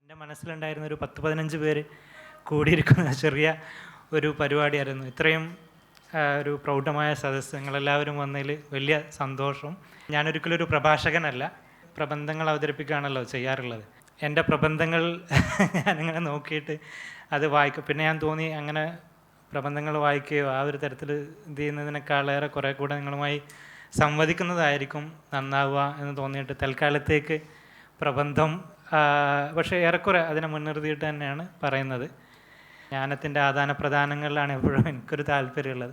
എൻ്റെ മനസ്സിലുണ്ടായിരുന്ന ഒരു 10-15 പേര് കൂടിയിരിക്കുന്ന ചെറിയ ഒരു പരിപാടിയായിരുന്നു. ഇത്രയും ഒരു പ്രൗഢമായ സദസ്സ് നിങ്ങളെല്ലാവരും വന്നതിൽ വലിയ സന്തോഷം. ഞാനൊരിക്കലും ഒരു പ്രഭാഷകനല്ല, പ്രബന്ധങ്ങൾ അവതരിപ്പിക്കുകയാണല്ലോ ചെയ്യാറുള്ളത്. എൻ്റെ പ്രബന്ധങ്ങൾ ഞാനിങ്ങനെ നോക്കിയിട്ട് അത് വായിക്കും. പിന്നെ ഞാൻ തോന്നി അങ്ങനെ പ്രബന്ധങ്ങൾ വായിക്കുകയോ ആ ഒരു തരത്തിൽ ഇത് ചെയ്യുന്നതിനേക്കാളേറെ കുറേ കൂടെ നിങ്ങളുമായി സംവദിക്കുന്നതായിരിക്കും നന്നാവുക എന്ന് തോന്നിയിട്ട് തൽക്കാലത്തേക്ക് പ്രബന്ധം പക്ഷേ ഏറെക്കുറെ അതിനെ മുൻനിർത്തിയിട്ട് തന്നെയാണ് പറയുന്നത്. ജ്ഞാനത്തിൻ്റെ ആദാന പ്രദാനങ്ങളിലാണ് എപ്പോഴും എനിക്കൊരു താല്പര്യമുള്ളത്.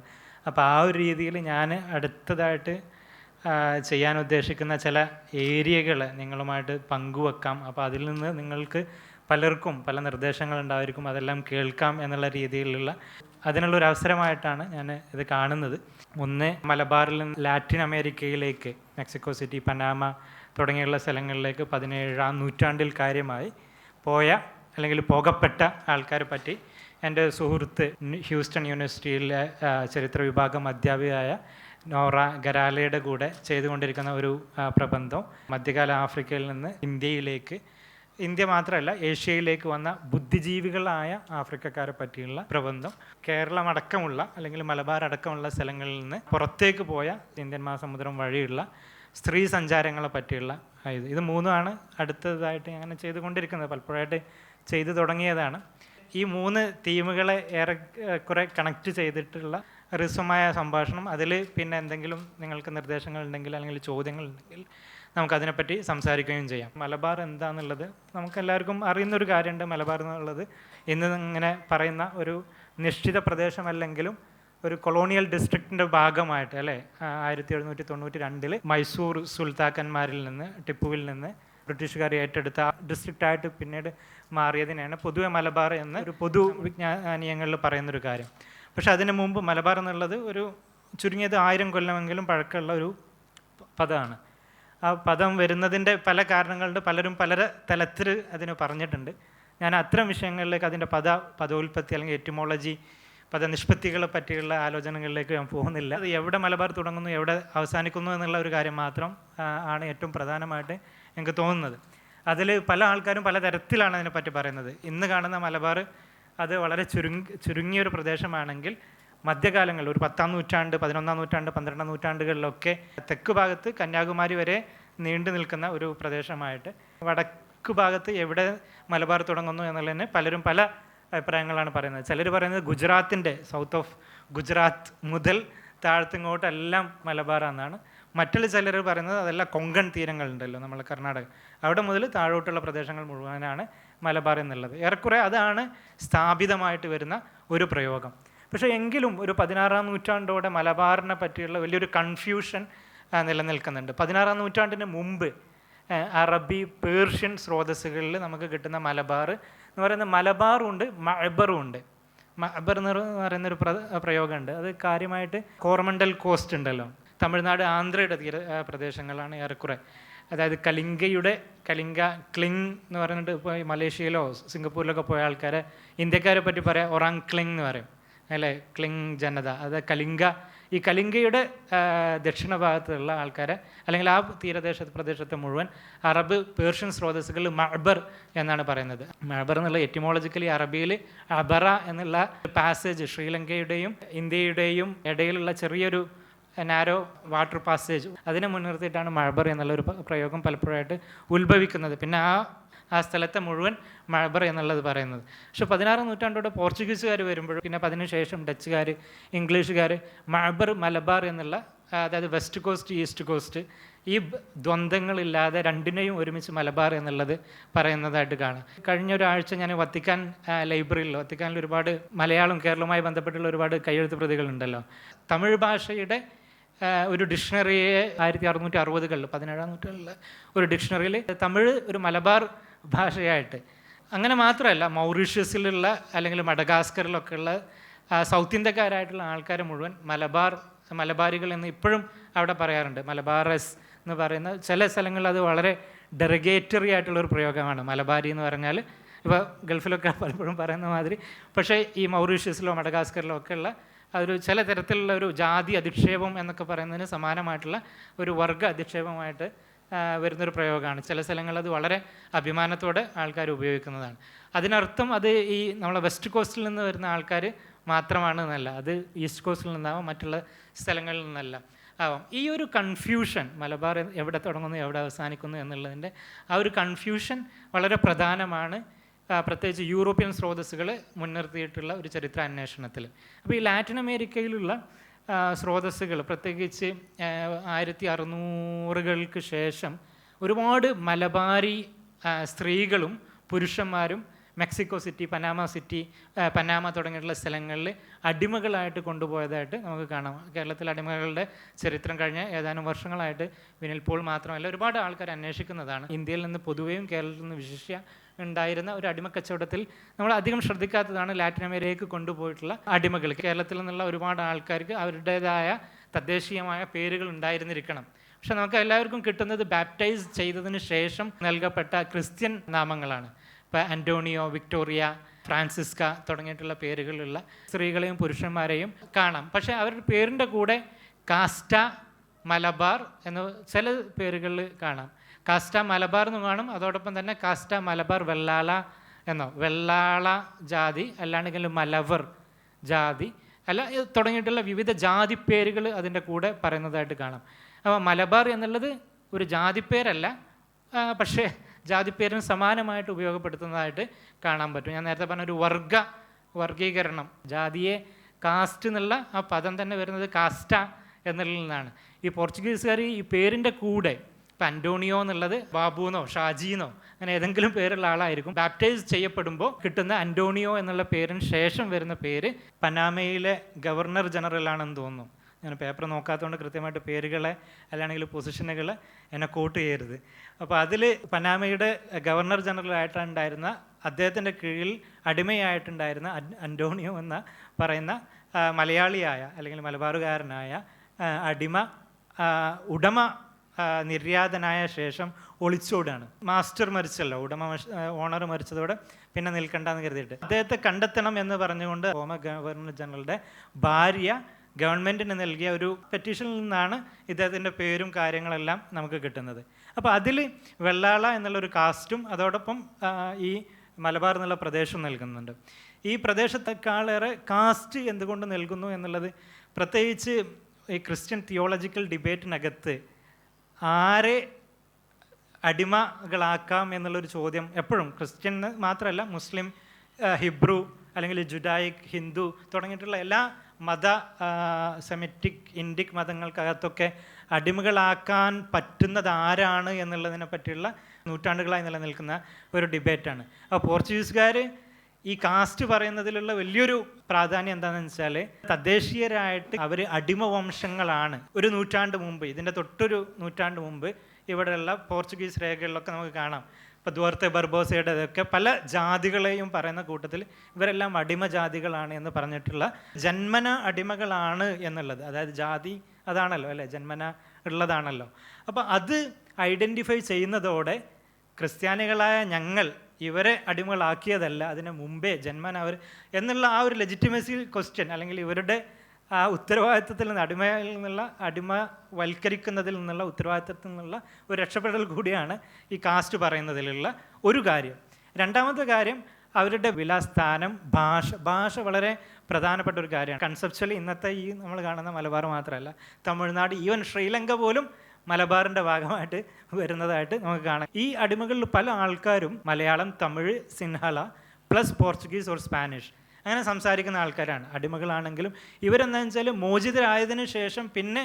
അപ്പോൾ ആ ഒരു രീതിയിൽ ഞാൻ അടുത്തതായിട്ട് ചെയ്യാൻ ഉദ്ദേശിക്കുന്ന ചില ഏരിയകൾ നിങ്ങളുമായിട്ട് പങ്കുവെക്കാം. അപ്പോൾ അതിൽ നിന്ന് നിങ്ങൾക്ക് പലർക്കും പല നിർദ്ദേശങ്ങളുണ്ടായിരിക്കും, അതെല്ലാം കേൾക്കാം എന്നുള്ള രീതിയിലുള്ള അതിനുള്ളൊരു അവസരമായിട്ടാണ് ഞാൻ ഇത് കാണുന്നത്. ഒന്ന്, മലബാറിൽ നിന്ന് ലാറ്റിൻ അമേരിക്കയിലേക്ക് മെക്സിക്കോ സിറ്റി, പനാമ തുടങ്ങിയുള്ള സ്ഥലങ്ങളിലേക്ക് 17-ാം നൂറ്റാണ്ടിൽ കാര്യമായി പോയ അല്ലെങ്കിൽ പോകപ്പെട്ട ആൾക്കാരെ പറ്റി എൻ്റെ സുഹൃത്ത് ഹ്യൂസ്റ്റൺ യൂണിവേഴ്സിറ്റിയിലെ ചരിത്ര വിഭാഗം അധ്യാപികയായ നോറ ഗരാലയുടെ കൂടെ ചെയ്തുകൊണ്ടിരിക്കുന്ന ഒരു പ്രബന്ധം മധ്യകാല ആഫ്രിക്കയിൽ നിന്ന് ഇന്ത്യയിലേക്ക്, ഇന്ത്യ മാത്രമല്ല ഏഷ്യയിലേക്ക് വന്ന ബുദ്ധിജീവികളായ ആഫ്രിക്കക്കാരെ പറ്റിയുള്ള പ്രബന്ധം. കേരളം അടക്കമുള്ള അല്ലെങ്കിൽ മലബാർ അടക്കമുള്ള സ്ഥലങ്ങളിൽ നിന്ന് പുറത്തേക്ക് പോയ ഇന്ത്യൻ മഹാസമുദ്രം വഴിയുള്ള സ്ത്രീ സഞ്ചാരങ്ങളെ പറ്റിയുള്ള ഇത് മൂന്നുമാണ് അടുത്തതായിട്ട് അങ്ങനെ ചെയ്തുകൊണ്ടിരിക്കുന്നത്. പലപ്പോഴായിട്ട് ചെയ്തു തുടങ്ങിയതാണ്. ഈ 3 തീമുകളെ ഏറെക്കുറെ കണക്റ്റ് ചെയ്തിട്ടുള്ള ഹ്രസ്വമായ സംഭാഷണം. അതിൽ പിന്നെ എന്തെങ്കിലും നിങ്ങൾക്ക് നിർദ്ദേശങ്ങളുണ്ടെങ്കിൽ അല്ലെങ്കിൽ ചോദ്യങ്ങളുണ്ടെങ്കിൽ നമുക്കതിനെപ്പറ്റി സംസാരിക്കുകയും ചെയ്യാം. മലബാർ എന്താണെന്നുള്ളത് നമുക്കെല്ലാവർക്കും അറിയുന്നൊരു കാര്യമുണ്ട്. മലബാർ എന്നുള്ളത് ഇന്ന് ഇങ്ങനെ പറയുന്ന ഒരു നിശ്ചിത പ്രദേശമല്ലെങ്കിലും ഒരു കൊളോണിയൽ ഡിസ്ട്രിക്റ്റിൻ്റെ ഭാഗമായിട്ട് അല്ലേ 1792 മൈസൂർ സുൽത്താക്കന്മാരിൽ നിന്ന്, ടിപ്പുവിൽ നിന്ന് ബ്രിട്ടീഷുകാർ ഏറ്റെടുത്ത ഡിസ്ട്രിക്റ്റായിട്ട് പിന്നീട് മാറിയതിനാണ് പൊതുവെ മലബാർ എന്ന് ഒരു പൊതു വിജ്ഞാനീയങ്ങളിൽ പറയുന്നൊരു കാര്യം. പക്ഷെ അതിന് മുമ്പ് മലബാർ എന്നുള്ളത് ഒരു ചുരുങ്ങിയത് 1000 കൊല്ലമെങ്കിലും പഴക്കമുള്ള ഒരു പദമാണ്. ആ പദം വരുന്നതിൻ്റെ പല കാരണങ്ങളുണ്ട്. പലരും പല തലത്തിൽ അതിന് പറഞ്ഞിട്ടുണ്ട്. ഞാൻ അത്തരം വിഷയങ്ങളിലേക്ക് അതിൻ്റെ പദോൽപത്തി അല്ലെങ്കിൽ എറ്റിമോളജി, പദനിഷ്പത്തികളെ പറ്റിയുള്ള ആലോചനകളിലേക്ക് ഞാൻ പോകുന്നില്ല. അത് എവിടെ മലബാർ തുടങ്ങുന്നു എവിടെ അവസാനിക്കുന്നു എന്നുള്ള ഒരു കാര്യം മാത്രം ആണ് ഏറ്റവും പ്രധാനമായിട്ട് എനിക്ക് തോന്നുന്നത്. അതിൽ പല ആൾക്കാരും പല തരത്തിലാണ് അതിനെപ്പറ്റി പറയുന്നത്. ഇന്ന് കാണുന്ന മലബാർ അത് വളരെ ചുരുങ്ങിയൊരു പ്രദേശമാണെങ്കിൽ മധ്യകാലങ്ങളിൽ ഒരു 10-ാം നൂറ്റാണ്ട്, 11-ാം നൂറ്റാണ്ട്, 12-ാം നൂറ്റാണ്ടുകളിലൊക്കെ തെക്ക് ഭാഗത്ത് കന്യാകുമാരി വരെ നീണ്ടു നിൽക്കുന്ന ഒരു പ്രദേശമായിട്ട്, വടക്ക് ഭാഗത്ത് എവിടെ മലബാർ തുടങ്ങുന്നു എന്നുള്ളതിന് പലരും പല അഭിപ്രായങ്ങളാണ് പറയുന്നത്. ചിലർ പറയുന്നത് ഗുജറാത്തിൻ്റെ സൗത്ത് ഓഫ് ഗുജറാത്ത് മുതൽ താഴത്തിങ്ങോട്ടെല്ലാം മലബാർ എന്നാണ്. മറ്റുള്ള ചിലർ പറയുന്നത് അതെല്ലാം കൊങ്കൺ തീരങ്ങളുണ്ടല്ലോ നമ്മൾ കർണാടക, അവിടെ മുതൽ താഴോട്ടുള്ള പ്രദേശങ്ങൾ മുഴുവനാണ് മലബാർ എന്നുള്ളത്. ഏറെക്കുറെ അതാണ് സ്ഥാപിതമായിട്ട് വരുന്ന ഒരു പ്രയോഗം. പക്ഷേ എങ്കിലും ഒരു 16-ാം നൂറ്റാണ്ടോടെ മലബാറിനെ പറ്റിയുള്ള വലിയൊരു കൺഫ്യൂഷൻ നിലനിൽക്കുന്നുണ്ട്. 16-ാം നൂറ്റാണ്ടിന് മുമ്പ് അറബി, പേർഷ്യൻ സ്രോതസ്സുകളിൽ നമുക്ക് കിട്ടുന്ന മലബാർ എന്ന് പറയുന്ന മലബാറുണ്ട്, മഅബറും ഉണ്ട്. മഅബർ എന്ന് പറയുന്നൊരു പ്രയോഗമുണ്ട്. അത് കാര്യമായിട്ട് കോറമണ്ടൽ കോസ്റ്റ് ഉണ്ടല്ലോ, തമിഴ്നാട് ആന്ധ്രയുടെ പ്രദേശങ്ങളാണ് ഏറെക്കുറെ. അതായത് കലിംഗ ക്ലിങ് എന്ന് പറഞ്ഞിട്ട് ഇപ്പോൾ മലേഷ്യയിലോ സിംഗപ്പൂരിലൊക്കെ പോയ ആൾക്കാരെ ഇന്ത്യക്കാരെ പറ്റി പറയാം ഒറാങ് ക്ലിങ് എന്ന് പറയും അല്ലേ, ക്ലിങ് ജനത. അത് ഈ കലിംഗയുടെ ദക്ഷിണ ഭാഗത്തുള്ള ആൾക്കാരെ അല്ലെങ്കിൽ ആ പ്രദേശത്തെ മുഴുവൻ അറബ്, പേർഷ്യൻ സ്രോതസ്സുകളിൽ മഅബർ എന്നാണ് പറയുന്നത്. മഅബർ എന്നുള്ള എറ്റിമോളജിക്കലി അറബിയിൽ അബറ എന്നുള്ള പാസേജ്, ശ്രീലങ്കയുടെയും ഇന്ത്യയുടെയും ഇടയിലുള്ള ചെറിയൊരു നാരോ വാട്ടർ പാസേജ്, അതിനെ മുൻനിർത്തിയിട്ടാണ് മഅബർ എന്നുള്ളൊരു പ്രയോഗം പലപ്പോഴായിട്ട് ഉത്ഭവിക്കുന്നത്. പിന്നെ ആ സ്ഥലത്തെ മുഴുവൻ മഅബർ എന്നുള്ളത് പറയുന്നത്. പക്ഷേ 16-ാം നൂറ്റാണ്ടോടെ പോർച്ചുഗീസുകാർ വരുമ്പോഴും പിന്നെ അതിനുശേഷം ഡച്ചുകാർ, ഇംഗ്ലീഷുകാർ മഅബർ, മലബാർ എന്നുള്ള, അതായത് വെസ്റ്റ് കോസ്റ്റ്, ഈസ്റ്റ് കോസ്റ്റ്, ഈ ദ്വന്ദ്ങ്ങളില്ലാതെ രണ്ടിനെയും ഒരുമിച്ച് മലബാർ എന്നുള്ളത് പറയുന്നതായിട്ട് കാണാം. കഴിഞ്ഞ ഒരാഴ്ച ഞാൻ വത്തിക്കാനിൽ ഒരുപാട് മലയാളം, കേരളവുമായി ബന്ധപ്പെട്ടുള്ള ഒരുപാട് കയ്യെഴുത്ത് പ്രതികളുണ്ടല്ലോ. തമിഴ് ഭാഷയുടെ ഒരു ഡിക്ഷണറിയെ 1660-കളിൽ 17-ാം നൂറ്റാണ്ടിലുള്ള ഒരു ഡിക്ഷണറിയിൽ തമിഴ് ഒരു മലബാർ ഭാഷയായിട്ട്, അങ്ങനെ മാത്രമല്ല മൗറീഷ്യസിലുള്ള അല്ലെങ്കിൽ മഡഗാസ്കറിലൊക്കെ ഉള്ള സൗത്ത് ഇന്ത്യക്കാരായിട്ടുള്ള ആൾക്കാരെ മുഴുവൻ മലബാരികൾ എന്ന് ഇപ്പോഴും അവിടെ പറയാറുണ്ട്. മലബാറസ് എന്ന് പറയുന്ന ചില സ്ഥലങ്ങളിൽ അത് വളരെ ഡെറിഗേറ്ററി ആയിട്ടുള്ളൊരു പ്രയോഗമാണ്. മലബാരി എന്ന് പറഞ്ഞാൽ ഇപ്പോൾ ഗൾഫിലൊക്കെ പലപ്പോഴും പറയുന്ന മാതിരി. പക്ഷേ ഈ മൗറീഷ്യസിലോ മഡഗാസ്കറിലോ ഒക്കെ ഉള്ള അതൊരു ചില തരത്തിലുള്ള ഒരു ജാതി അധിക്ഷേപം എന്നൊക്കെ പറയുന്നതിന് സമാനമായിട്ടുള്ള ഒരു വർഗ അധിക്ഷേപമായിട്ട് വരുന്നൊരു പ്രയോഗമാണ്. ചില സ്ഥലങ്ങളിൽ അത് വളരെ അഭിമാനത്തോടെ ആൾക്കാർ ഉപയോഗിക്കുന്നതാണ്. അതിനർത്ഥം അത് ഈ നമ്മളെ വെസ്റ്റ് കോസ്റ്റിൽ നിന്ന് വരുന്ന ആൾക്കാർ മാത്രമാണ് എന്നല്ല, അത് ഈസ്റ്റ് കോസ്റ്റിൽ നിന്നാവാം, മറ്റുള്ള സ്ഥലങ്ങളിൽ നിന്നല്ല ആവാം. ഈ ഒരു കൺഫ്യൂഷൻ, മലബാർ എവിടെ തുടങ്ങുന്നു എവിടെ അവസാനിക്കുന്നു എന്നുള്ളതിൻ്റെ ആ ഒരു കൺഫ്യൂഷൻ വളരെ പ്രധാനമാണ്, പ്രത്യേകിച്ച് യൂറോപ്യൻ സ്രോതസ്സുകൾ മുൻനിർത്തിയിട്ടുള്ള ഒരു ചരിത്ര അന്വേഷണത്തിൽ. അപ്പോൾ ഈ ലാറ്റിൻ അമേരിക്കയിലുള്ള സ്രോതസ്സുകൾ, പ്രത്യേകിച്ച് 1600-കൾക്ക് ശേഷം ഒരുപാട് മലബാരി സ്ത്രീകളും പുരുഷന്മാരും മെക്സിക്കോ സിറ്റി, പനാമ തുടങ്ങിയിട്ടുള്ള സ്ഥലങ്ങളിൽ അടിമകളായിട്ട് കൊണ്ടുപോയതായിട്ട് നമുക്ക് കാണാം. കേരളത്തിൽ അടിമകളുടെ ചരിത്രം കഴിഞ്ഞ ഏതാനും വർഷങ്ങളായിട്ട് വിനിൽ പോൾ മാത്രമല്ല ഒരുപാട് ആൾക്കാർ അന്വേഷിക്കുന്നതാണ്. ഇന്ത്യയിൽ നിന്ന് പൊതുവെയും കേരളത്തിൽ നിന്ന് വിശിഷ്യ ഉണ്ടായിരുന്ന ഒരു അടിമക്കച്ചവടത്തിൽ നമ്മൾ അധികം ശ്രദ്ധിക്കാത്തതാണ് ലാറ്റിൻ അമേരിക്കയ്ക്ക് കൊണ്ടുപോയിട്ടുള്ള അടിമകൾ. കേരളത്തിൽ നിന്നുള്ള ഒരുപാട് ആൾക്കാർക്ക് അവരുടേതായ തദ്ദേശീയമായ പേരുകൾ ഉണ്ടായിരുന്നിരിക്കണം. പക്ഷെ നമുക്ക് എല്ലാവർക്കും കിട്ടുന്നത് ബാപ്റ്റൈസ് ചെയ്തതിന് ശേഷം നൽകപ്പെട്ട ക്രിസ്ത്യൻ നാമങ്ങളാണ്. ഇപ്പോൾ ആൻ്റോണിയോ, വിക്ടോറിയ, ഫ്രാൻസിസ്ക തുടങ്ങിയിട്ടുള്ള പേരുകളുള്ള സ്ത്രീകളെയും പുരുഷന്മാരെയും കാണാം. പക്ഷേ അവരുടെ പേരിൻ്റെ കൂടെ കാസ്റ്റ, മലബാർ എന്ന ചില പേരുകളിൽ കാണാം. കാസ്റ്റ മലബാർ എന്ന് കാണും. അതോടൊപ്പം തന്നെ കാസ്റ്റ മലബാർ വെള്ളാള എന്നോ, വെള്ളാള ജാതി, അല്ലാണ്ടെങ്കിൽ മലവർ ജാതി അല്ല തുടങ്ങിയിട്ടുള്ള വിവിധ ജാതി പേരുകൾ അതിൻ്റെ കൂടെ പറയുന്നതായിട്ട് കാണാം. അപ്പോൾ മലബാർ എന്നുള്ളത് ഒരു ജാതിപ്പേരല്ല, പക്ഷേ ജാതിപ്പേരിന് സമാനമായിട്ട് ഉപയോഗപ്പെടുത്തുന്നതായിട്ട് കാണാൻ പറ്റും. ഞാൻ നേരത്തെ പറഞ്ഞ ഒരു വർഗീകരണം, ജാതിയെ കാസ്റ്റ് എന്നുള്ള ആ പദം തന്നെ വരുന്നത് കാസ്റ്റ എന്നുള്ളതിൽ നിന്നാണ്. ഈ പോർച്ചുഗീസുകാർ ഈ പേരിൻ്റെ കൂടെ ഇപ്പം അൻ്റോണിയോ എന്നുള്ളത് ബാബുന്നോ ഷാജിന്നോ അങ്ങനെ ഏതെങ്കിലും പേരുള്ള ആളായിരിക്കും. ബാപ്റ്റൈസ് ചെയ്യപ്പെടുമ്പോൾ കിട്ടുന്ന അൻ്റോണിയോ എന്നുള്ള പേരിന് ശേഷം വരുന്ന പേര് പനാമയിലെ ഗവർണർ ജനറലാണെന്ന് തോന്നുന്നു. ഞാൻ പേപ്പർ നോക്കാത്തതുകൊണ്ട് കൃത്യമായിട്ട് പേരുകളെ അല്ലെങ്കിൽ പൊസിഷനുകൾ എന്നെ കോട്ട് ചെയ്യരുത്. അപ്പോൾ അതിൽ പനാമയുടെ ഗവർണർ ജനറലായിട്ടാണ് ഉണ്ടായിരുന്ന, അദ്ദേഹത്തിൻ്റെ കീഴിൽ അടിമയായിട്ടുണ്ടായിരുന്ന അൻ്റോണിയോ എന്ന പറയുന്ന മലയാളിയായ അല്ലെങ്കിൽ മലബാറുകാരനായ അടിമ ഉടമ നിര്യാതനായ ശേഷം ഒളിച്ചോടാണ്. മാസ്റ്റർ മരിച്ചല്ലോ, ഓണർ മരിച്ചതോടെ പിന്നെ നിൽക്കണ്ടെന്ന് കരുതിയിട്ട് അദ്ദേഹത്തെ കണ്ടെത്തണം എന്ന് പറഞ്ഞുകൊണ്ട് ഫോമർ ഗവർണർ ജനറലുടെ ഭാര്യ ഗവൺമെൻറ്റിന് നൽകിയ ഒരു പെറ്റീഷനിൽ നിന്നാണ് ഇദ്ദേഹത്തിൻ്റെ പേരും കാര്യങ്ങളെല്ലാം നമുക്ക് കിട്ടുന്നത്. അപ്പോൾ അതിൽ വെള്ളാള എന്നുള്ളൊരു കാസ്റ്റും അതോടൊപ്പം ഈ മലബാർ എന്നുള്ള പ്രദേശം നൽകുന്നുണ്ട്. ഈ പ്രദേശത്തെക്കാളേറെ കാസ്റ്റ് എന്തുകൊണ്ട് നൽകുന്നു എന്നുള്ളത് പ്രത്യേകിച്ച് ഈ ക്രിസ്ത്യൻ തിയോളജിക്കൽ ഡിബേറ്റിനകത്ത് ആരെ അടിമകളാക്കാം എന്നുള്ളൊരു ചോദ്യം എപ്പോഴും ക്രിസ്ത്യൻ മാത്രമല്ല, മുസ്ലിം, ഹിബ്രു അല്ലെങ്കിൽ ജുഡായിക്, ഹിന്ദു തുടങ്ങിയിട്ടുള്ള എല്ലാ സെമിറ്റിക്, ഇൻഡിക് മതങ്ങൾക്കകത്തൊക്കെ അടിമകളാക്കാൻ പറ്റുന്നത് ആരാണ് എന്നുള്ളതിനെ പറ്റിയുള്ള നൂറ്റാണ്ടുകളായി നിലനിൽക്കുന്ന ഒരു ഡിബേറ്റാണ്. അപ്പോൾ പോർച്ചുഗീസുകാർ ഈ കാസ്റ്റ് പറയുന്നതിലുള്ള വലിയൊരു പ്രാധാന്യം എന്താണെന്ന് വെച്ചാൽ തദ്ദേശീയരായിട്ട് അവർ അടിമവംശങ്ങളാണ്. ഒരു നൂറ്റാണ്ട് മുമ്പ്, ഇതിൻ്റെ തൊട്ടൊരു നൂറ്റാണ്ട് മുമ്പ് ഇവിടെയുള്ള പോർച്ചുഗീസ് രേഖകളിലൊക്കെ നമുക്ക് കാണാം. ഇപ്പോൾ ദുവർത്തെ ബർബോസയുടെ ഇതൊക്കെ പല ജാതികളെയും പറയുന്ന കൂട്ടത്തിൽ ഇവരെല്ലാം അടിമ ജാതികളാണ് എന്ന് പറഞ്ഞിട്ടുള്ള ജന്മന അടിമകളാണ് എന്നുള്ളത്, അതായത് ജാതി അതാണല്ലോ അല്ലേ, ജന്മന ഉള്ളതാണല്ലോ. അപ്പോൾ അത് ഐഡൻറ്റിഫൈ ചെയ്യുന്നതോടെ ക്രിസ്ത്യാനികളായ ഞങ്ങൾ ഇവരെ അടിമകളാക്കിയതല്ല, അതിന് മുമ്പേ ജന്മന അവർ എന്നുള്ള ആ ഒരു ലെജിറ്റിമസി ക്വസ്റ്റ്യൻ അല്ലെങ്കിൽ ഇവരുടെ ആ ഉത്തരവാദിത്വത്തിൽ നിന്ന് അടിമവൽക്കരിക്കുന്നതിൽ നിന്നുള്ള ഉത്തരവാദിത്വത്തിൽ നിന്നുള്ള ഒരു രക്ഷപ്പെടൽ കൂടിയാണ് ഈ കാസ്റ്റ് പറയുന്നതിലുള്ള ഒരു കാര്യം. രണ്ടാമത്തെ കാര്യം അവരുടെ വിലാസ്ഥാനം, ഭാഷ വളരെ പ്രധാനപ്പെട്ട ഒരു കാര്യമാണ്. കൺസെപ്ച്വലി ഇന്നത്തെ ഈ നമ്മൾ കാണുന്ന മലബാർ മാത്രമല്ല, തമിഴ്നാട്, ഈവൻ ശ്രീലങ്ക പോലും മലബാറിൻ്റെ ഭാഗമായിട്ട് വരുന്നതായിട്ട് നമുക്ക് കാണാം. ഈ അടിമകളിൽ പല ആൾക്കാരും Malayalam, Tamil, Sinhala plus Portuguese or Spanish അങ്ങനെ സംസാരിക്കുന്ന ആൾക്കാരാണ്. അടിമകളാണെങ്കിലും ഇവരെന്താണെന്ന് വെച്ചാൽ മോചിതരായതിനു ശേഷം പിന്നെ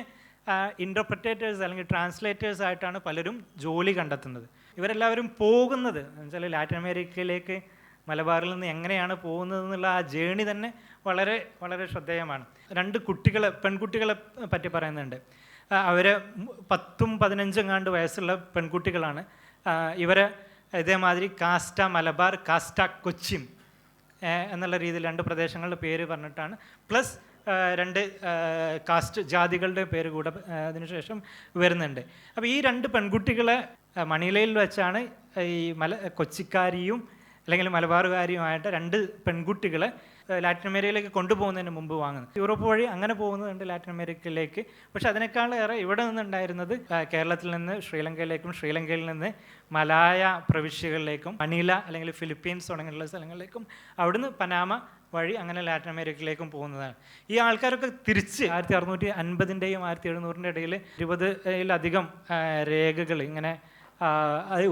ഇൻ്റർപ്രറ്റേറ്റേഴ്സ് അല്ലെങ്കിൽ ട്രാൻസ്ലേറ്റേഴ്സ് ആയിട്ടാണ് പലരും ജോലി കണ്ടെത്തുന്നത്. ഇവരെല്ലാവരും പോകുന്നത് എന്നുവെച്ചാൽ ലാറ്റിൻ അമേരിക്കയിലേക്ക് മലബാറിൽ നിന്ന് എങ്ങനെയാണ് പോകുന്നത് എന്നുള്ള ആ ജേണി തന്നെ വളരെ വളരെ ശ്രദ്ധേയമാണ്. 2 പെൺകുട്ടികളെ പറ്റി പറയുന്നുണ്ട്. അവർ 10-15 വയസ്സുള്ള പെൺകുട്ടികളാണ്. ഇവരെ ഇതേമാതിരി കാസ്റ്റ മലബാർ, കാസ്റ്റ കൊച്ചിൻ എന്നുള്ള രീതിയിൽ 2 പ്രദേശങ്ങളുടെ പേര് പറഞ്ഞിട്ടാണ്, പ്ലസ് 2 കാസ്റ്റ് ജാതികളുടെ പേര് കൂടെ അതിനുശേഷം വരുന്നുണ്ട്. അപ്പോൾ ഈ 2 പെൺകുട്ടികളെ മണിലയിൽ വെച്ചാണ് ഈ കൊച്ചിക്കാരിയും അല്ലെങ്കിൽ മലബാറുകാരിയുമായിട്ട് 2 പെൺകുട്ടികളെ ലാറ്റിൻ അമേരിക്കയിലേക്ക് കൊണ്ടുപോകുന്നതിന് മുമ്പ് വാങ്ങുന്നത്. യൂറോപ്പ് വഴി അങ്ങനെ പോകുന്നതുണ്ട് ലാറ്റിൻ അമേരിക്കയിലേക്ക്. പക്ഷെ അതിനേക്കാളേറെ ഇവിടെ നിന്നുണ്ടായിരുന്നത് കേരളത്തിൽ നിന്ന് ശ്രീലങ്കയിലേക്കും, ശ്രീലങ്കയിൽ നിന്ന് മലായ പ്രവിശ്യകളിലേക്കും, മണീല അല്ലെങ്കിൽ ഫിലിപ്പീൻസ് തുടങ്ങിയുള്ള സ്ഥലങ്ങളിലേക്കും, അവിടുന്ന് പനാമ വഴി അങ്ങനെ ലാറ്റിൻ അമേരിക്കയിലേക്കും പോകുന്നതാണ്. ഈ ആൾക്കാരൊക്കെ തിരിച്ച് 1650ൻ്റെയും 1700ൻ്റെ ഇടയിൽ 20-ലധികം രേഖകൾ ഇങ്ങനെ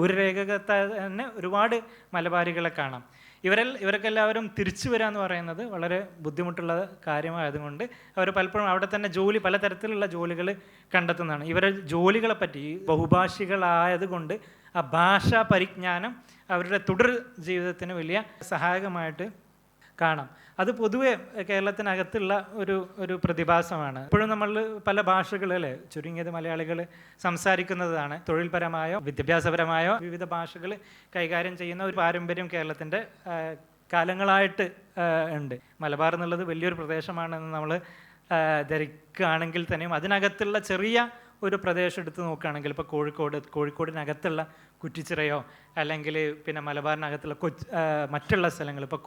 ഒരു രേഖകത്തെ തന്നെ ഒരുപാട് മലബാരികളെ കാണാം. ഇവരൊക്കെ എല്ലാവരും തിരിച്ചു വരിക എന്ന് പറയുന്നത് വളരെ ബുദ്ധിമുട്ടുള്ള കാര്യമായതുകൊണ്ട് അവർ പലപ്പോഴും അവിടെ തന്നെ പലതരത്തിലുള്ള ജോലികൾ കണ്ടെത്തുന്നതാണ്. ഇവരെ ജോലികളെ പറ്റി ബഹുഭാഷികളായതുകൊണ്ട് ആ ഭാഷാ പരിജ്ഞാനം അവരുടെ തുടർ ജീവിതത്തിന് വലിയ സഹായകമായിട്ട് കാണാം. അത് പൊതുവെ കേരളത്തിനകത്തുള്ള ഒരു പ്രതിഭാസമാണ്. ഇപ്പോഴും നമ്മൾ പല ഭാഷകളിൽ ചുരുങ്ങിയത് മലയാളികൾ സംസാരിക്കുന്നതാണ്. തൊഴിൽപരമായോ വിദ്യാഭ്യാസപരമായോ വിവിധ ഭാഷകൾ കൈകാര്യം ചെയ്യുന്ന ഒരു പാരമ്പര്യം കേരളത്തിൻ്റെ കാലങ്ങളായിട്ട് ഉണ്ട്. മലബാർ എന്നുള്ളത് വലിയൊരു പ്രദേശമാണെന്ന് നമ്മൾ ധരിക്കുകയാണെങ്കിൽ തന്നെയും അതിനകത്തുള്ള ചെറിയ ഒരു പ്രദേശം എടുത്ത് നോക്കുകയാണെങ്കിൽ ഇപ്പോൾ കോഴിക്കോടിനകത്തുള്ള കുറ്റിച്ചിറയോ അല്ലെങ്കിൽ പിന്നെ മലബാറിനകത്തുള്ള മറ്റുള്ള സ്ഥലങ്ങൾ, ഇപ്പോൾ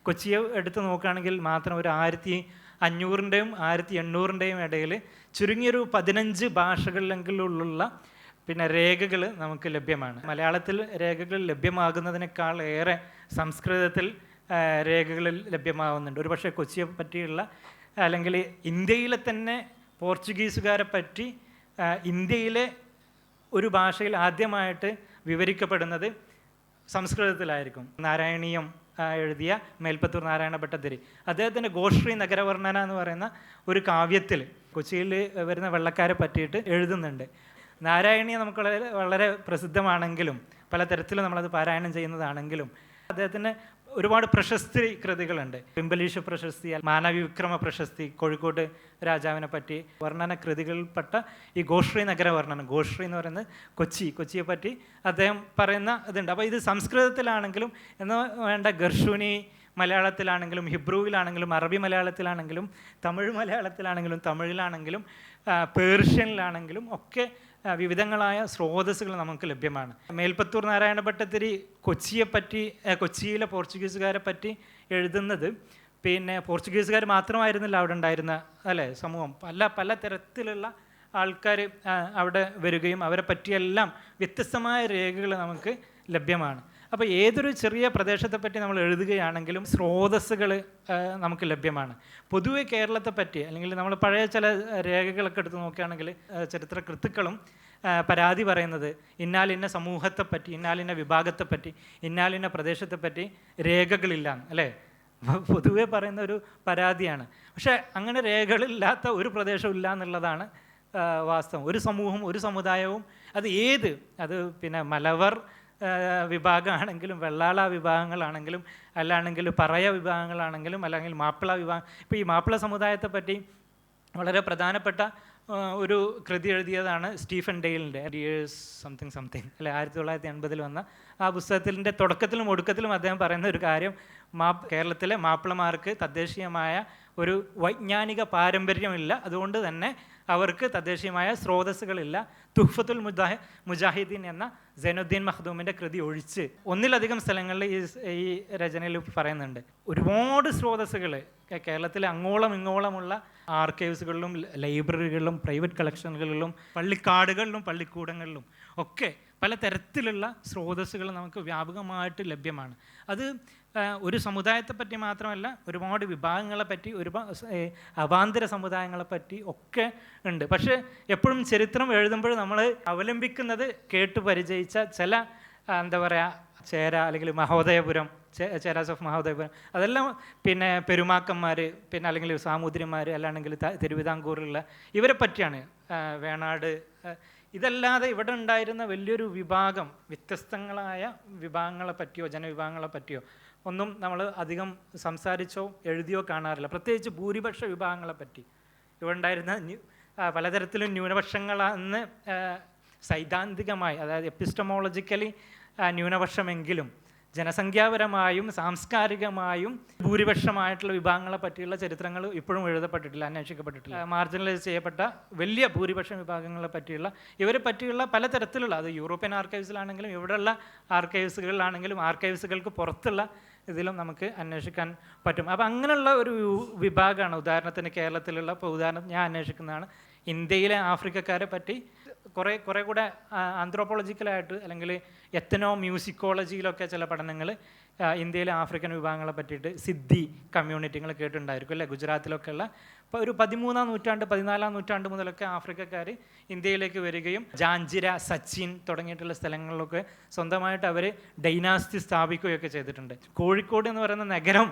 കൊച്ചിയെ എടുത്ത് നോക്കുകയാണെങ്കിൽ മാത്രം ഒരു 1500ൻ്റെയും 1800ൻ്റെയും ഇടയിൽ ചുരുങ്ങിയൊരു 15 ഭാഷകളിലെങ്കിലുള്ള പിന്നെ രേഖകൾ നമുക്ക് ലഭ്യമാണ്. മലയാളത്തിൽ രേഖകൾ ലഭ്യമാകുന്നതിനേക്കാൾ ഏറെ സംസ്കൃതത്തിൽ രേഖകൾ ലഭ്യമാകുന്നുണ്ട്. ഒരു പക്ഷേ കൊച്ചിയെ പറ്റിയുള്ള അല്ലെങ്കിൽ ഇന്ത്യയിലെ തന്നെ പോർച്ചുഗീസുകാരെ പറ്റി ഇന്ത്യയിലെ ഒരു ഭാഷയിൽ ആദ്യമായിട്ട് വിവരിക്കപ്പെടുന്നത് സംസ്കൃതത്തിലായിരിക്കും. നാരായണീയം എഴുതിയ മേൽപ്പത്തൂർ നാരായണ ഭട്ടതിരി അദ്ദേഹത്തിൻ്റെ ഗോശ്രീ നഗരവർണ്ണന എന്ന് പറയുന്ന ഒരു കാവ്യത്തിൽ കൊച്ചിയിൽ വരുന്ന വെള്ളക്കാരെ പറ്റിയിട്ട് എഴുതുന്നുണ്ട്. നാരായണീയം നമുക്ക് വളരെ പ്രസിദ്ധമാണെങ്കിലും പലതരത്തിലും നമ്മളത് പാരായണം ചെയ്യുന്നതാണെങ്കിലും അദ്ദേഹത്തിന് ഒരുപാട് പ്രശസ്തി കൃതികളുണ്ട്. പിമ്പലീഷ പ്രശസ്തി, മാനവിക്രമ പ്രശസ്തി, കോഴിക്കോട് രാജാവിനെ പറ്റി വർണ്ണന കൃതികളിൽപ്പെട്ട ഈ ഗോശ്രീ നഗരവർണ്ണനം, ഗോശ്രീ എന്ന് പറയുന്നത് കൊച്ചിയെ പറ്റി അദ്ദേഹം പറയുന്ന ഇതുണ്ട്. അപ്പോൾ ഇത് സംസ്കൃതത്തിലാണെങ്കിലും എന്ന് വേണ്ട ഗർഷുനി മലയാളത്തിലാണെങ്കിലും ഹിബ്രുവിലാണെങ്കിലും അറബി മലയാളത്തിലാണെങ്കിലും തമിഴ് മലയാളത്തിലാണെങ്കിലും തമിഴിലാണെങ്കിലും പേർഷ്യനിലാണെങ്കിലും ഒക്കെ വിവിധങ്ങളായ സ്രോതസ്സുകൾ നമുക്ക് ലഭ്യമാണ്. മേൽപ്പത്തൂർ നാരായണ ഭട്ടതിരി കൊച്ചിയിലെ പോർച്ചുഗീസുകാരെ പറ്റി എഴുതുന്നത് പിന്നെ പോർച്ചുഗീസുകാർ മാത്രമായിരുന്നില്ല അവിടെ ഉണ്ടായിരുന്ന സമൂഹം. പല തരത്തിലുള്ള ആൾക്കാർ അവിടെ വരികയും അവരെ പറ്റിയെല്ലാം വ്യത്യസ്തമായ രേഖകൾ നമുക്ക് ലഭ്യമാണ്. അപ്പോൾ ഏതൊരു ചെറിയ പ്രദേശത്തെപ്പറ്റി നമ്മൾ എഴുതുകയാണെങ്കിലും സ്രോതസ്സുകൾ നമുക്ക് ലഭ്യമാണ്. പൊതുവെ കേരളത്തെ പറ്റി അല്ലെങ്കിൽ നമ്മൾ പഴയ ചില രേഖകളൊക്കെ എടുത്ത് നോക്കുകയാണെങ്കിൽ ചരിത്ര കൃത്തുക്കളും പരാതി പറയുന്നത് ഇന്നാലിന്ന സമൂഹത്തെപ്പറ്റി, ഇന്നാലിന്ന വിഭാഗത്തെപ്പറ്റി, ഇന്നാലിന്ന പ്രദേശത്തെപ്പറ്റി രേഖകളില്ല അല്ലേ, പൊതുവെ പറയുന്ന ഒരു പരാതിയാണ്. പക്ഷേ അങ്ങനെ രേഖകളില്ലാത്ത ഒരു പ്രദേശവും ഇല്ല എന്നുള്ളതാണ് വാസ്തവം. ഒരു സമൂഹവും ഒരു സമുദായവും അത് പിന്നെ മലവർ വിഭാഗമാണെങ്കിലും വെള്ളാള വിഭാഗങ്ങളാണെങ്കിലും അല്ലാണെങ്കിൽ പറയ വിഭാഗങ്ങളാണെങ്കിലും അല്ലെങ്കിൽ മാപ്പിള വിഭാഗം. ഇപ്പോൾ ഈ മാപ്പിള സമുദായത്തെ പറ്റി വളരെ പ്രധാനപ്പെട്ട ഒരു കൃതി എഴുതിയതാണ് സ്റ്റീഫൻ ഡെയിലിൻ്റെ ഇയേഴ്സ് സംതിങ് അല്ലെ, 1980 വന്ന ആ പുസ്തകത്തിൻ്റെ തുടക്കത്തിലും ഒടുക്കത്തിലും അദ്ദേഹം പറയുന്ന ഒരു കാര്യം, കേരളത്തിലെ മാപ്പിളമാർക്ക് തദ്ദേശീയമായ ഒരു വൈജ്ഞാനിക പാരമ്പര്യമില്ല, അതുകൊണ്ട് തന്നെ അവർക്ക് തദ്ദേശീയമായ സ്രോതസ്സുകളില്ല. തുഹ്ഫത്തുൽ മുജാഹിദീൻ എന്ന സൈനുദ്ദീൻ മഖ്ദൂമിൻ്റെ കൃതി ഒഴിച്ച് ഒന്നിലധികം സ്ഥലങ്ങളിൽ ഈ രചനയിൽ പറയുന്നുണ്ട്. ഒരുപാട് സ്രോതസ്സുകൾ കേരളത്തിലെ അങ്ങോളം ഇങ്ങോളമുള്ള ആർക്കൈവ്സുകളിലും ലൈബ്രറികളിലും പ്രൈവറ്റ് കളക്ഷനുകളിലും പള്ളിക്കാടുകളിലും പള്ളിക്കൂടങ്ങളിലും ഒക്കെ പലതരത്തിലുള്ള സ്രോതസ്സുകൾ നമുക്ക് വ്യാപകമായിട്ട് ലഭ്യമാണ്. അത് ഒരു സമുദായത്തെ പറ്റി മാത്രമല്ല, ഒരുപാട് വിഭാഗങ്ങളെ പറ്റി, അവാന്തര സമുദായങ്ങളെ പറ്റി ഒക്കെ ഉണ്ട്. പക്ഷേ എപ്പോഴും ചരിത്രം എഴുതുമ്പോൾ നമ്മൾ അവലംബിക്കുന്നത് കേട്ടു പരിചയിച്ച ചില ചേര അല്ലെങ്കിൽ മഹോദയപുരം, ചേരാസ് ഓഫ് മഹോദയപുരം, അതെല്ലാം പിന്നെ പെരുമാക്കന്മാർ, പിന്നെ അല്ലെങ്കിൽ സാമൂതിരിമാർ, അല്ലാണെങ്കിൽ തിരുവിതാംകൂറിലുള്ള ഇവരെ പറ്റിയാണ്. വേണാട്, ഇതല്ലാതെ ഇവിടെ ഉണ്ടായിരുന്ന വലിയൊരു വിഭാഗം, വ്യത്യസ്തങ്ങളായ വിഭാഗങ്ങളെ പറ്റിയോ ജനവിഭാഗങ്ങളെ പറ്റിയോ ഒന്നും നമ്മൾ അധികം സംസാരിച്ചോ എഴുതിയോ കാണാറില്ല. പ്രത്യേകിച്ച് ഭൂരിപക്ഷ വിഭാഗങ്ങളെ പറ്റി ഇവിടെ ഉണ്ടായിരുന്ന പലതരത്തിലും ന്യൂനപക്ഷങ്ങളെന്ന് സൈദ്ധാന്തികമായി, അതായത് എപ്പിസ്റ്റമോളജിക്കലി ന്യൂനപക്ഷമെങ്കിലും ജനസംഖ്യാപരമായും സാംസ്കാരികമായും ഭൂരിപക്ഷമായിട്ടുള്ള വിഭാഗങ്ങളെ പറ്റിയുള്ള ചരിത്രങ്ങൾ ഇപ്പോഴും എഴുതപ്പെട്ടിട്ടില്ല, അന്വേഷിക്കപ്പെട്ടിട്ടില്ല. മാർജിനലൈസ് ചെയ്യപ്പെട്ട വലിയ ഭൂരിപക്ഷം വിഭാഗങ്ങളെ പറ്റിയുള്ള ഇവരെ പറ്റിയുള്ള പലതരത്തിലുള്ള, അത് യൂറോപ്യൻ ആർക്കൈവ്സിലാണെങ്കിലും ഇവിടെയുള്ള ആർക്കൈവ്സുകളിലാണെങ്കിലും ആർക്കൈവ്സുകൾക്ക് പുറത്തുള്ള ഇതിലും നമുക്ക് അന്വേഷിക്കാൻ പറ്റും. അപ്പോൾ അങ്ങനെയുള്ള ഒരു വിഭാഗമാണ് ഉദാഹരണത്തിന് കേരളത്തിലുള്ള, ഇപ്പോൾ ഉദാഹരണം ഞാൻ അന്വേഷിക്കുന്നതാണ്, ഇന്ത്യയിലെ ആഫ്രിക്കക്കാരെ പറ്റി കുറേ കൂടെ ആന്ത്രോപോളജിക്കലായിട്ട് അല്ലെങ്കിൽ എത്തനോ മ്യൂസിക്കോളജിയിലൊക്കെ ചില പഠനങ്ങൾ ഇന്ത്യയിലെ ആഫ്രിക്കൻ വിഭാഗങ്ങളെ പറ്റിയിട്ട് സിദ്ധി കമ്മ്യൂണിറ്റികൾ കേട്ടിട്ടുണ്ടായിരിക്കും അല്ലേ, ഗുജറാത്തിലൊക്കെ ഉള്ള. ഇപ്പോൾ ഒരു 13-ാം നൂറ്റാണ്ട് 14-ാം നൂറ്റാണ്ട് മുതലൊക്കെ ആഫ്രിക്കക്കാർ ഇന്ത്യയിലേക്ക് വരികയും ജാഞ്ചിര, സച്ചിൻ തുടങ്ങിയിട്ടുള്ള സ്ഥലങ്ങളിലൊക്കെ സ്വന്തമായിട്ട് അവർ ഡൈനാസ്റ്റി സ്ഥാപിക്കുകയൊക്കെ ചെയ്തിട്ടുണ്ട്. കോഴിക്കോട് എന്ന് പറയുന്ന നഗരം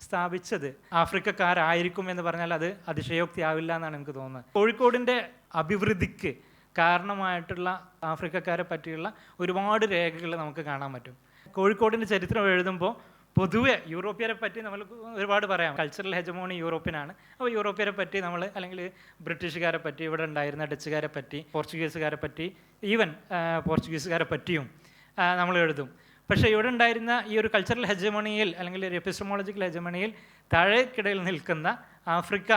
സ്ഥാപിച്ചത് ആഫ്രിക്കക്കാരായിരിക്കും എന്ന് പറഞ്ഞാൽ അത് അതിശയോക്തി ആവില്ല എന്നാണ് എനിക്ക് തോന്നുന്നത്. കോഴിക്കോടിൻ്റെ അഭിവൃദ്ധിക്ക് കാരണമായിട്ടുള്ള ആഫ്രിക്കക്കാരെ പറ്റിയുള്ള ഒരുപാട് രേഖകൾ നമുക്ക് കാണാൻ പറ്റും. കോഴിക്കോടിൻ്റെ ചരിത്രം എഴുതുമ്പോൾ പൊതുവെ യൂറോപ്യരെ പറ്റി നമ്മൾ ഒരുപാട് പറയാം. കൾച്ചറൽ ഹെജമോണി യൂറോപ്യനാണ്. അപ്പോൾ യൂറോപ്യരെ പറ്റി നമ്മൾ, അല്ലെങ്കിൽ ബ്രിട്ടീഷുകാരെ പറ്റി, ഇവിടെ ഉണ്ടായിരുന്ന ഡച്ചുകാരെ പറ്റി, പോർച്ചുഗീസുകാരെ പറ്റി, ഈവൻ പോർച്ചുഗീസുകാരെ പറ്റിയും നമ്മൾ എഴുതും. പക്ഷേ ഇവിടെ ഉണ്ടായിരുന്ന ഈ ഒരു കൾച്ചറൽ ഹെജമണിയിൽ അല്ലെങ്കിൽ ഒരു എപ്പിസ്റ്റമോളജിക്കൽ ഹെജമണിയിൽ താഴേക്കിടയിൽ നിൽക്കുന്ന ആഫ്രിക്ക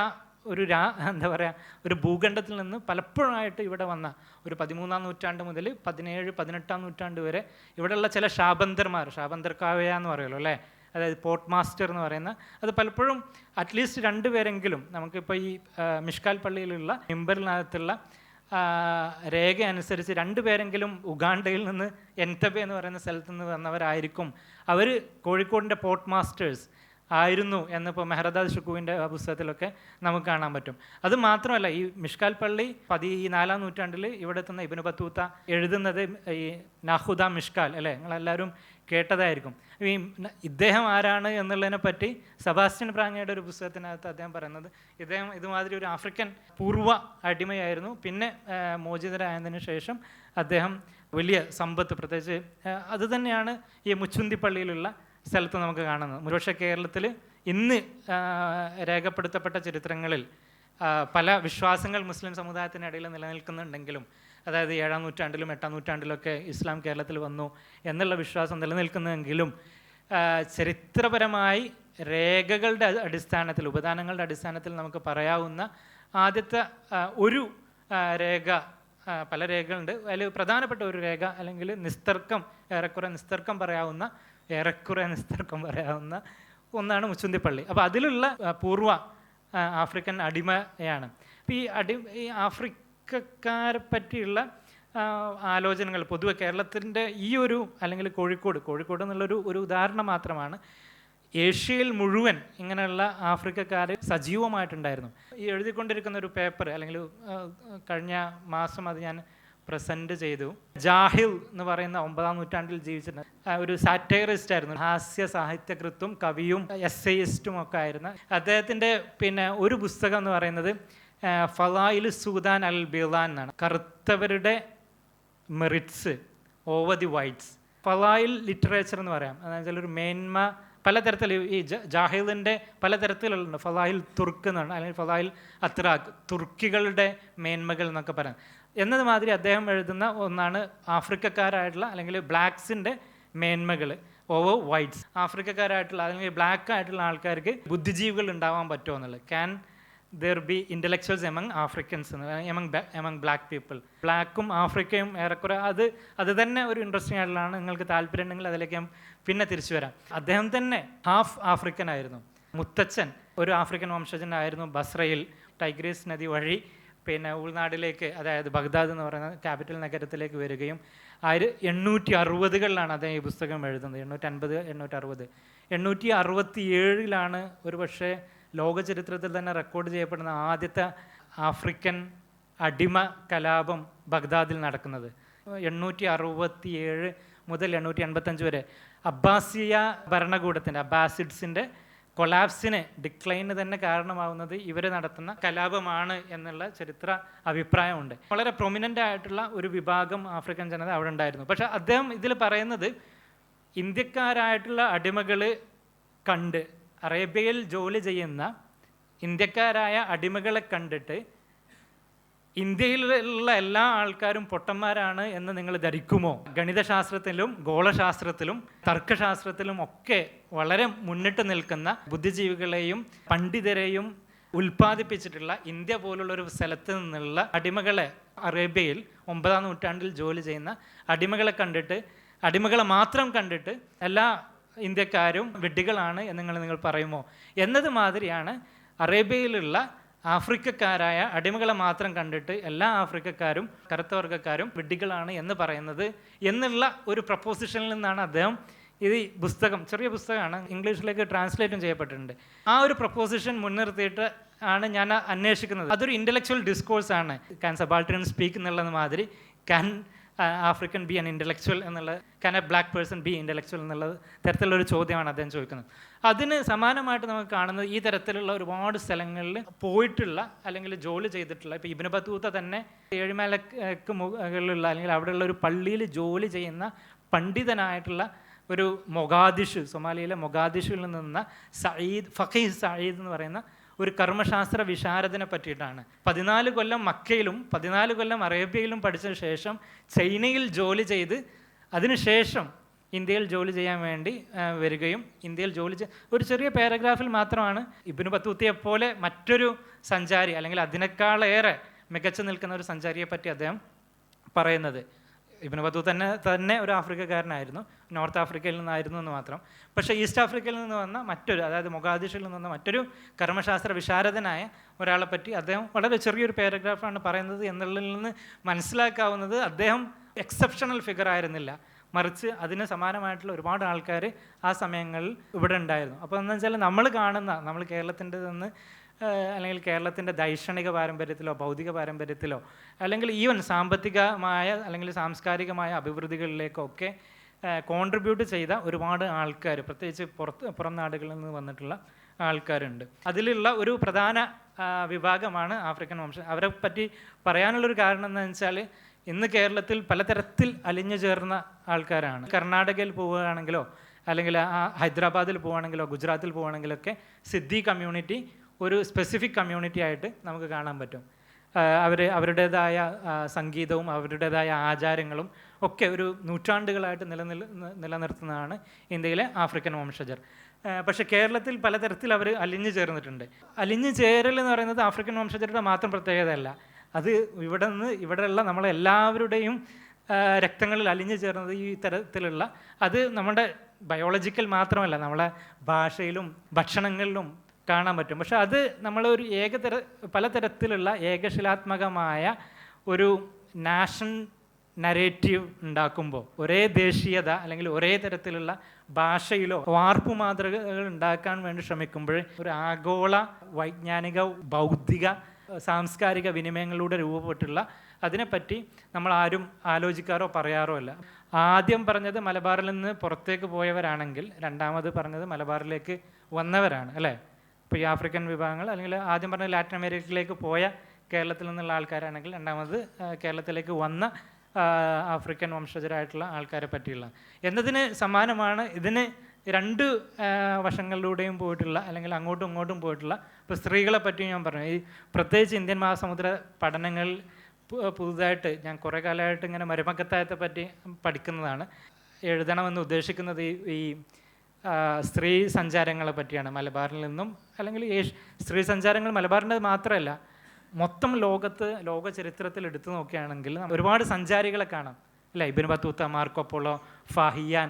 എന്താ പറയുക, ഒരു ഭൂഖണ്ഡത്തിൽ നിന്ന് പലപ്പോഴായിട്ട് ഇവിടെ വന്ന ഒരു 13-ാം നൂറ്റാണ്ട് മുതൽ 17-18-ാം നൂറ്റാണ്ട് വരെ ഇവിടെയുള്ള ചില ഷാബന്തർക്കാവയ എന്ന് പറയുമല്ലോ അല്ലേ, അതായത് പോർട്ട് മാസ്റ്റർ എന്ന് പറയുന്ന, അത് പലപ്പോഴും അറ്റ്ലീസ്റ്റ് 2 പേരെങ്കിലും നമുക്കിപ്പോൾ ഈ മിഷ്കാൽ പള്ളിയിലുള്ള മിമ്പറിനകത്തുള്ള രേഖ അനുസരിച്ച് 2 പേരെങ്കിലും ഉഗാണ്ടയിൽ നിന്ന് എൻതബെ എന്ന് പറയുന്ന സ്ഥലത്ത് നിന്ന് വന്നവരായിരിക്കും. അവർ കോഴിക്കോടിൻ്റെ പോർട്ട് മാസ്റ്റേഴ്സ് ആയിരുന്നു എന്നിപ്പോൾ മെഹ്റദാദ് ഷുക്കൂവിൻ്റെ പുസ്തകത്തിലൊക്കെ നമുക്ക് കാണാൻ പറ്റും. അത് മാത്രമല്ല, ഈ മിഷ്കാൽ പള്ളി 14-ാം നൂറ്റാണ്ടിൽ ഇവിടെ എത്തുന്ന ഇബ്നു ബത്തൂത്ത എഴുതുന്നത് ഈ നാഹുദ മിഷ്കാൽ അല്ലേ, നിങ്ങളെല്ലാവരും കേട്ടതായിരിക്കും. ഈ ഇദ്ദേഹം ആരാണ് എന്നുള്ളതിനെ പറ്റി സെബാസ്റ്റ്യൻ പ്രാങ്ങയുടെ ഒരു പുസ്തകത്തിനകത്ത് അദ്ദേഹം പറയുന്നത്, ഇദ്ദേഹം ഇതുമാതിരി ഒരു ആഫ്രിക്കൻ പൂർവ്വ അടിമയായിരുന്നു. പിന്നെ മോചിതരായതിനു ശേഷം അദ്ദേഹം വലിയ സമ്പത്ത്, പ്രത്യേകിച്ച് അത് തന്നെയാണ് ഈ മുച്ചുന്തി പള്ളിയിലുള്ള സ്ഥലത്ത് നമുക്ക് കാണുന്നത്. ഒരുപക്ഷെ കേരളത്തിൽ ഇന്ന് രേഖപ്പെടുത്തപ്പെട്ട ചരിത്രങ്ങളിൽ പല വിശ്വാസങ്ങൾ മുസ്ലിം സമുദായത്തിനിടയിൽ നിലനിൽക്കുന്നുണ്ടെങ്കിലും, അതായത് 7-ാം നൂറ്റാണ്ടിലും 8-ാം നൂറ്റാണ്ടിലൊക്കെ ഇസ്ലാം കേരളത്തിൽ വന്നു എന്നുള്ള വിശ്വാസം നിലനിൽക്കുന്നെങ്കിലും ചരിത്രപരമായി രേഖകളുടെ അടിസ്ഥാനത്തിൽ, ഉപദാനങ്ങളുടെ അടിസ്ഥാനത്തിൽ നമുക്ക് പറയാവുന്ന ആദ്യത്തെ ഒരു രേഖ, പല രേഖകളുണ്ട്, അതിൽ പ്രധാനപ്പെട്ട ഒരു രേഖ അല്ലെങ്കിൽ ഏറെക്കുറെ നിസ്തർക്കം പറയാവുന്ന ഒന്നാണ് മുച്ചുന്തിപ്പള്ളി. അപ്പോൾ അതിലുള്ള പൂർവ്വ ആഫ്രിക്കൻ അടിമയാണ്. അപ്പോൾ ഈ ആഫ്രിക്കക്കാരെ പറ്റിയുള്ള ആലോചനകൾ പൊതുവെ കേരളത്തിൻ്റെ ഈ ഒരു, അല്ലെങ്കിൽ കോഴിക്കോട് എന്നുള്ളൊരു ഉദാഹരണം മാത്രമാണ്. ഏഷ്യയിൽ മുഴുവൻ ഇങ്ങനെയുള്ള ആഫ്രിക്കക്കാർ സജീവമായിട്ടുണ്ടായിരുന്നു. ഈ എഴുതിക്കൊണ്ടിരിക്കുന്ന ഒരു പേപ്പർ, അല്ലെങ്കിൽ കഴിഞ്ഞ മാസം അത് ഞാൻ പ്രസൻറ്റ് ചെയ്തു. ജാഹിൽ എന്ന് പറയുന്ന 9-ാം നൂറ്റാണ്ടിൽ ജീവിച്ചിരുന്ന ഒരു സാറ്റൈറിസ്റ്റ് ആയിരുന്നു, ഹാസ്യ സാഹിത്യകൃത്തും കവിയും എസ്സേയിസ്റ്റും ഒക്കെ ആയിരുന്നു. അദ്ദേഹത്തിൻ്റെ ഒരു പുസ്തകം എന്ന് പറയുന്നത് ഫലായിൽ സൂദാൻ അൽ ബിലാൻ എന്നാണ്, കറുത്തവരുടെ മെറിറ്റ്സ് ഓവർ ദി വൈറ്റ്സ്. ഫലായിൽ ലിറ്ററേച്ചർ എന്ന് പറയാം, അതായത് ഒരു മേന്മ പലതരത്തിൽ. ഈ ജാഹിലിൻ്റെ പലതരത്തിലുള്ള ഫലായിൽ തുർക്ക് എന്നാണ്, അല്ലെങ്കിൽ ഫലായിൽ അത്രാഖ്, തുർക്കികളുടെ മേന്മകൾ എന്നൊക്കെ പറയാം. എന്നതുമാതിരി അദ്ദേഹം എഴുതുന്ന ഒന്നാണ് ആഫ്രിക്കക്കാരായിട്ടുള്ള അല്ലെങ്കിൽ ബ്ലാക്സിൻ്റെ മേന്മകൾ ഓവർ വൈറ്റ്സ്. ആഫ്രിക്കക്കാരായിട്ടുള്ള അല്ലെങ്കിൽ ബ്ലാക്ക് ആയിട്ടുള്ള ആൾക്കാർക്ക് ബുദ്ധിജീവികൾ ഉണ്ടാവാൻ പറ്റുമോ എന്നുള്ളത്. Can there be intellectuals among Afrikaans, among black people. ബ്ലാക്കും ആഫ്രിക്കയും ഏറെക്കുറെ അത് തന്നെ ഒരു ഇൻട്രസ്റ്റിംഗ് ആയിട്ടുള്ളതാണ്. നിങ്ങൾക്ക് താല്പര്യം ഉണ്ടെങ്കിൽ അതിലേക്ക് ഞാൻ പിന്നെ തിരിച്ചു വരാം. അദ്ദേഹം തന്നെ ഹാഫ് ആഫ്രിക്കൻ ആയിരുന്നു. മുത്തച്ഛൻ ഒരു ആഫ്രിക്കൻ വംശജനായിരുന്നു. ബസ്രയിൽ ടൈഗ്രീസ് നദി വഴി ഉൾനാടിലേക്ക്, അതായത് ബഗ്ദാദ് എന്ന് പറയുന്ന ക്യാപിറ്റൽ നഗരത്തിലേക്ക് വരികയും 1860കളിലാണ് അദ്ദേഹം ഈ പുസ്തകം എഴുതുന്നത്. 850, 867 ഒരു പക്ഷേ ലോക ചരിത്രത്തിൽ തന്നെ റെക്കോർഡ് ചെയ്യപ്പെടുന്ന ആദ്യത്തെ ആഫ്രിക്കൻ അടിമ കലാപം ബഗ്ദാദിൽ നടക്കുന്നത്. 867 മുതൽ 885 വരെ അബ്ബാസിയ ഭരണകൂടത്തിൻ്റെ, അബ്ബാസിഡ്സിൻ്റെ കൊളാപ്സിന്, ഡിക്ലൈന് തന്നെ കാരണമാവുന്നത് ഇവർ നടത്തുന്ന കലാപമാണ് എന്നുള്ള ചരിത്ര അഭിപ്രായമുണ്ട്. വളരെ പ്രൊമിനൻ്റ് ആയിട്ടുള്ള ഒരു വിഭാഗം ആഫ്രിക്കൻ ജനത അവിടെ ഉണ്ടായിരുന്നു. പക്ഷേ അദ്ദേഹം ഇതിൽ പറയുന്നത് ഇന്ത്യക്കാരായിട്ടുള്ള അടിമകൾ കണ്ട്, അറേബ്യയിൽ ജോലി ചെയ്യുന്ന ഇന്ത്യക്കാരായ അടിമകളെ കണ്ടിട്ട് ഇന്ത്യയിലുള്ള എല്ലാ ആൾക്കാരും പൊട്ടന്മാരാണ് എന്ന് നിങ്ങൾ ധരിക്കുമോ? ഗണിതശാസ്ത്രത്തിലും ഗോളശാസ്ത്രത്തിലും തർക്കശാസ്ത്രത്തിലും ഒക്കെ വളരെ മുന്നിട്ട് നിൽക്കുന്ന ബുദ്ധിജീവികളെയും പണ്ഡിതരെയും ഉൽപ്പാദിപ്പിച്ചിട്ടുള്ള ഇന്ത്യ പോലുള്ളൊരു സ്ഥലത്ത് നിന്നുള്ള അടിമകളെ, അറേബ്യയിൽ 9-ാം നൂറ്റാണ്ടിൽ ജോലി ചെയ്യുന്ന അടിമകളെ കണ്ടിട്ട്, അടിമകളെ മാത്രം കണ്ടിട്ട് എല്ലാ ഇന്ത്യക്കാരും വിഡ്ഢികളാണ് എന്ന് നിങ്ങൾ പറയുമോ എന്നത് മാതിരിയാണ് അറേബ്യയിലുള്ള ആഫ്രിക്കക്കാരായ അടിമകളെ മാത്രം കണ്ടിട്ട് എല്ലാ ആഫ്രിക്കക്കാരും കറുത്ത വർഗ്ഗക്കാരും വിഡ്ഢികളാണ് എന്ന് പറയുന്നത് എന്നുള്ള ഒരു പ്രപ്പോസിഷനിൽ നിന്നാണ് അദ്ദേഹം ഇത് പുസ്തകം, ചെറിയ പുസ്തകമാണ്, ഇംഗ്ലീഷിലേക്ക് ട്രാൻസ്ലേറ്റും ചെയ്യപ്പെട്ടിട്ടുണ്ട്. ആ ഒരു പ്രപ്പോസിഷൻ മുൻനിർത്തിയിട്ട് ആണ് ഞാൻ അന്വേഷിക്കുന്നത്. അതൊരു ഇൻ്റലക്ച്വൽ ഡിസ്കോഴ്സാണ്. ക്യാൻ സബാൾട്ടൻ സ്പീക്ക് എന്നുള്ളത് മാതിരി can African be an intellectual എന്നുള്ള, can a black person be intellectual എന്നുള്ളത് തരത്തിലുള്ളൊരു ചോദ്യമാണ് അദ്ദേഹം ചോദിക്കുന്നത്. അതിന് സമാനമായിട്ട് നമുക്ക് കാണുന്നത് ഈ തരത്തിലുള്ള ഒരുപാട് സ്ഥലങ്ങളിൽ പോയിട്ടുള്ള അല്ലെങ്കിൽ ജോലി ചെയ്തിട്ടുള്ള, ഇപ്പോൾ ഇബ്നു ബത്തൂത്ത തന്നെ ഏഴുമലക്ക് മുകളിലുള്ള അല്ലെങ്കിൽ അവിടെയുള്ള ഒരു പള്ളിയിൽ ജോലി ചെയ്യുന്ന പണ്ഡിതനായിട്ടുള്ള ഒരു മൊഗാദിഷു, സൊമാലിയയിലെ മൊഗാദിഷുവിൽ നിന്ന സയ്യിദ് ഫഖീഹ് സയ്യിദ് എന്ന് പറയുന്ന ഒരു കർമ്മശാസ്ത്ര വിശാരദിനെ പറ്റിയിട്ടാണ്. 14 കൊല്ലം മക്കയിലും 14 കൊല്ലം അറേബ്യയിലും പഠിച്ച ശേഷം ചൈനയിൽ ജോലി ചെയ്ത് അതിനുശേഷം ഇന്ത്യയിൽ ജോലി ചെയ്യാൻ വേണ്ടി വരികയും ഇന്ത്യയിൽ ഒരു ചെറിയ പാരഗ്രാഫിൽ മാത്രമാണ് ഇബ്നു ബത്തൂത്തയെപ്പോലെ മറ്റൊരു സഞ്ചാരി അല്ലെങ്കിൽ അതിനേക്കാളേറെ മികച്ചു നിൽക്കുന്ന ഒരു സഞ്ചാരിയെ പറ്റി അദ്ദേഹം പറയുന്നത്. ഇബ്നു ബത്തൂത്ത തന്നെ ഒരു ആഫ്രിക്കക്കാരനായിരുന്നു, നോർത്ത് ആഫ്രിക്കയിൽ നിന്നായിരുന്നു എന്ന് മാത്രം. പക്ഷേ ഈസ്റ്റ് ആഫ്രിക്കയിൽ നിന്ന് വന്ന മറ്റൊരു, അതായത് മൊഗാദിഷിൽ നിന്ന് വന്ന മറ്റൊരു കർമ്മശാസ്ത്ര വിശാരദനായ ഒരാളെ പറ്റി അദ്ദേഹം വളരെ ചെറിയൊരു പാരഗ്രാഫാണ് പറയുന്നത് എന്നുള്ളതിൽ നിന്ന് മനസ്സിലാക്കാവുന്നത് അദ്ദേഹം എക്സെപ്ഷണൽ ഫിഗർ ആയിരുന്നില്ല, മറിച്ച് അതിന് സമാനമായിട്ടുള്ള ഒരുപാട് ആൾക്കാർ ആ സമയങ്ങളിൽ ഇവിടെ ഉണ്ടായിരുന്നു. അപ്പോൾ എന്ന് വെച്ചാൽ നമ്മൾ കേരളത്തിൻ്റെ നിന്ന് അല്ലെങ്കിൽ കേരളത്തിൻ്റെ ദൈക്ഷണിക പാരമ്പര്യത്തിലോ ഭൗതിക പാരമ്പര്യത്തിലോ അല്ലെങ്കിൽ ഈവൻ സാമ്പത്തികമായ അല്ലെങ്കിൽ സാംസ്കാരികമായ അഭിവൃദ്ധികളിലേക്കൊക്കെ കോൺട്രിബ്യൂട്ട് ചെയ്ത ഒരുപാട് ആൾക്കാർ, പ്രത്യേകിച്ച് പുറം നാടുകളിൽ നിന്ന് വന്നിട്ടുള്ള ആൾക്കാരുണ്ട്. അതിലുള്ള ഒരു പ്രധാന വിഭാഗമാണ് ആഫ്രിക്കൻ വംശം. അവരെ പറ്റി പറയാനുള്ളൊരു കാരണം എന്താണെന്ന് വെച്ചാൽ ഇന്ന് കേരളത്തിൽ പലതരത്തിൽ അലിഞ്ഞു ചേർന്ന ആൾക്കാരാണ്. കർണാടകയിൽ പോവുകയാണെങ്കിലോ അല്ലെങ്കിൽ ഹൈദരാബാദിൽ പോവുകയാണെങ്കിലോ ഗുജറാത്തിൽ പോവുകയാണെങ്കിലൊക്കെ സിദ്ധി കമ്മ്യൂണിറ്റി ഒരു സ്പെസിഫിക് കമ്മ്യൂണിറ്റി ആയിട്ട് നമുക്ക് കാണാൻ പറ്റും. അവരുടേതായ സംഗീതവും അവരുടേതായ ആചാരങ്ങളും ഒക്കെ ഒരു നൂറ്റാണ്ടുകളായിട്ട് നിലനിർത്തുന്നതാണ് ഇന്ത്യയിലെ ആഫ്രിക്കൻ വംശജർ. പക്ഷേ കേരളത്തിൽ പലതരത്തിൽ അവർ അലിഞ്ഞു ചേർന്നിട്ടുണ്ട്. അലിഞ്ഞു ചേരൽ എന്ന് പറയുന്നത് ആഫ്രിക്കൻ വംശജരുടെ മാത്രം പ്രത്യേകതയല്ല, അത് ഇവിടെയുള്ള നമ്മളെല്ലാവരുടെയും രക്തങ്ങളിൽ അലിഞ്ഞു ചേർന്നത് ഈ തരത്തിലുള്ള, അത് നമ്മുടെ ബയോളജിക്കൽ മാത്രമല്ല, നമ്മളെ ഭാഷയിലും ഭക്ഷണങ്ങളിലും കാണാൻ പറ്റും. പക്ഷെ അത് നമ്മളൊരു പലതരത്തിലുള്ള ഏകശിലാത്മകമായ ഒരു നാഷൻ നരേറ്റീവ് ഉണ്ടാക്കുമ്പോൾ, ഒരേ ദേശീയത അല്ലെങ്കിൽ ഒരേ തരത്തിലുള്ള ഭാഷയിലോ വാർപ്പു മാതൃകകൾ ഉണ്ടാക്കാൻ വേണ്ടി ശ്രമിക്കുമ്പോൾ ഒരു ആഗോള വൈജ്ഞാനിക ബൗദ്ധിക സാംസ്കാരിക വിനിമയങ്ങളിലൂടെ രൂപപ്പെട്ടുള്ള അതിനെപ്പറ്റി നമ്മൾ ആരും ആലോചിക്കാറോ പറയാറോ അല്ല. ആദ്യം പറഞ്ഞത് മലബാറിൽ നിന്ന് പുറത്തേക്ക് പോയവരാണെങ്കിൽ രണ്ടാമത് പറഞ്ഞത് മലബാറിലേക്ക് വന്നവരാണ്, അല്ലേ? ഇപ്പോൾ ഈ ആഫ്രിക്കൻ വിഭാഗങ്ങൾ അല്ലെങ്കിൽ ആദ്യം പറഞ്ഞ ലാറ്റിൻ അമേരിക്കയിലേക്ക് പോയ കേരളത്തിൽ നിന്നുള്ള ആൾക്കാരാണെങ്കിൽ രണ്ടാമത് കേരളത്തിലേക്ക് വന്ന ആഫ്രിക്കൻ വംശജരായിട്ടുള്ള ആൾക്കാരെ പറ്റിയുള്ള എന്നതിന് സമാനമാണ്. ഇതിന് രണ്ട് വശങ്ങളിലൂടെയും പോയിട്ടുള്ള അല്ലെങ്കിൽ അങ്ങോട്ടും ഇങ്ങോട്ടും പോയിട്ടുള്ള, ഇപ്പോൾ സ്ത്രീകളെ പറ്റി ഞാൻ പറഞ്ഞു, ഈ പ്രത്യേകിച്ച് ഇന്ത്യൻ മഹാസമുദ്ര പഠനങ്ങളിൽ പുതുതായിട്ട് ഞാൻ കുറേ കാലമായിട്ട് ഇങ്ങനെ മരുമക്കത്തായത്തെ പറ്റി പഠിക്കുന്നതാണ്. എഴുതണമെന്ന് ഉദ്ദേശിക്കുന്നത് ഈ സ്ത്രീ സഞ്ചാരങ്ങളെ പറ്റിയാണ്. മലബാറിൽ നിന്നും അല്ലെങ്കിൽ സ്ത്രീ സഞ്ചാരങ്ങൾ മലബാറിൻ്റെ മാത്രമല്ല, മൊത്തം ലോക ചരിത്രത്തിൽ എടുത്തു നോക്കുകയാണെങ്കിൽ ഒരുപാട് സഞ്ചാരികളെ കാണാം, അല്ലേ? Ibn Battuta, Marco Polo, Fahien,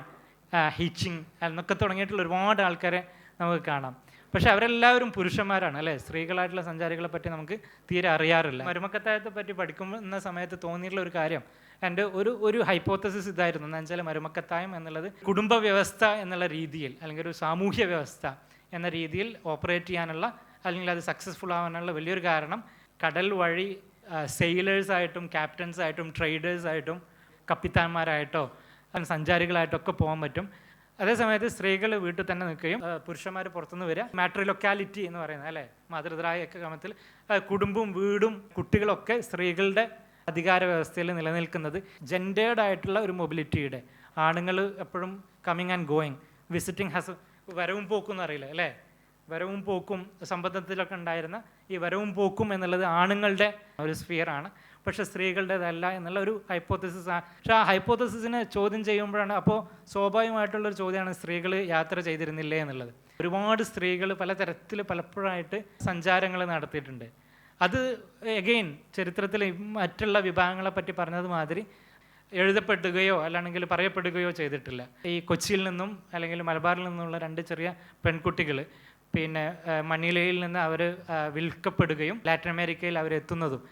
ഹിച്ചിങ് എന്നൊക്കെ തുടങ്ങിയിട്ടുള്ള ഒരുപാട് ആൾക്കാരെ നമുക്ക് കാണാം. പക്ഷെ അവരെല്ലാവരും പുരുഷന്മാരാണ്, അല്ലേ? സ്ത്രീകളായിട്ടുള്ള സഞ്ചാരികളെ പറ്റി നമുക്ക് തീരെ അറിയാറില്ല. മരുമക്കത്തായത്തെ പറ്റി പഠിക്കുന്ന സമയത്ത് തോന്നിയിട്ടുള്ള ഒരു കാര്യം, എൻ്റെ ഒരു ഹൈപ്പോത്തസിസ് ഇതായിരുന്നു. എന്ന് വെച്ചാൽ മരുമക്കത്തായം എന്നുള്ളത് കുടുംബ വ്യവസ്ഥ എന്നുള്ള രീതിയിൽ അല്ലെങ്കിൽ ഒരു സാമൂഹ്യ വ്യവസ്ഥ എന്ന രീതിയിൽ ഓപ്പറേറ്റ് ചെയ്യാനുള്ള അല്ലെങ്കിൽ അത് സക്സസ്ഫുൾ ആവാനുള്ള വലിയൊരു കാരണം കടൽ വഴി സെയിലേഴ്സായിട്ടും ക്യാപ്റ്റൻസായിട്ടും ട്രേഡേഴ്സായിട്ടും കപ്പിത്താന്മാരായിട്ടോ സഞ്ചാരികളായിട്ടൊക്കെ പോകാൻ പറ്റും. അതേസമയത്ത് സ്ത്രീകൾ വീട്ടിൽ തന്നെ നിൽക്കുകയും പുരുഷന്മാർ പുറത്തുനിന്ന് വരിക, മാട്രിലൊക്കാലിറ്റി എന്ന് പറയുന്നത്, അല്ലേ? മാതൃദ്രായ ക്രമത്തിൽ കുടുംബവും വീടും കുട്ടികളൊക്കെ സ്ത്രീകളുടെ അധികാര വ്യവസ്ഥയിൽ നിലനിൽക്കുന്നത് ജെൻഡേർഡ് ആയിട്ടുള്ള ഒരു മൊബിലിറ്റിയുടെ, ആണുങ്ങൾ എപ്പോഴും കമ്മിങ് ആൻഡ് ഗോയിങ്, വിസിറ്റിംഗ് വരവും പോക്കും എന്ന് അറിയില്ല, അല്ലേ? വരവും പോക്കും സമ്പന്നത്തിലൊക്കെ ഉണ്ടായിരുന്ന ഈ വരവും പോക്കും എന്നുള്ളത് ആണുങ്ങളുടെ ഒരു സ്ഫിയറാണ്, പക്ഷെ സ്ത്രീകളുടേതല്ല എന്നുള്ള ഒരു ഹൈപ്പോത്തസിസ് ആണ്. പക്ഷെ ആ ഹൈപ്പോത്തസിസിനെ ചോദ്യം ചെയ്യുമ്പോഴാണ് അപ്പോൾ സ്വാഭാവികമായിട്ടുള്ളൊരു ചോദ്യമാണ് സ്ത്രീകൾ യാത്ര ചെയ്തിരുന്നില്ലേ എന്നുള്ളത്. ഒരുപാട് സ്ത്രീകൾ പലതരത്തിൽ പലപ്പോഴായിട്ട് സഞ്ചാരങ്ങൾ നടത്തിയിട്ടുണ്ട്. അത് എഗെയിൻ ചരിത്രത്തിൽ മറ്റുള്ള വിഭാഗങ്ങളെ പറ്റി പറഞ്ഞത് മാതിരി എഴുതപ്പെടുകയോ അല്ലാണെങ്കിൽ പറയപ്പെടുകയോ ചെയ്തിട്ടില്ല. ഈ കൊച്ചിയിൽ നിന്നും അല്ലെങ്കിൽ മലബാറിൽ നിന്നുള്ള 2 ചെറിയ പെൺകുട്ടികൾ പിന്നെ മണിലയിൽ നിന്ന് അവർ വിൽക്കപ്പെടുകയും ലാറ്റിൻ അമേരിക്കയിൽ അവരെത്തുന്നതും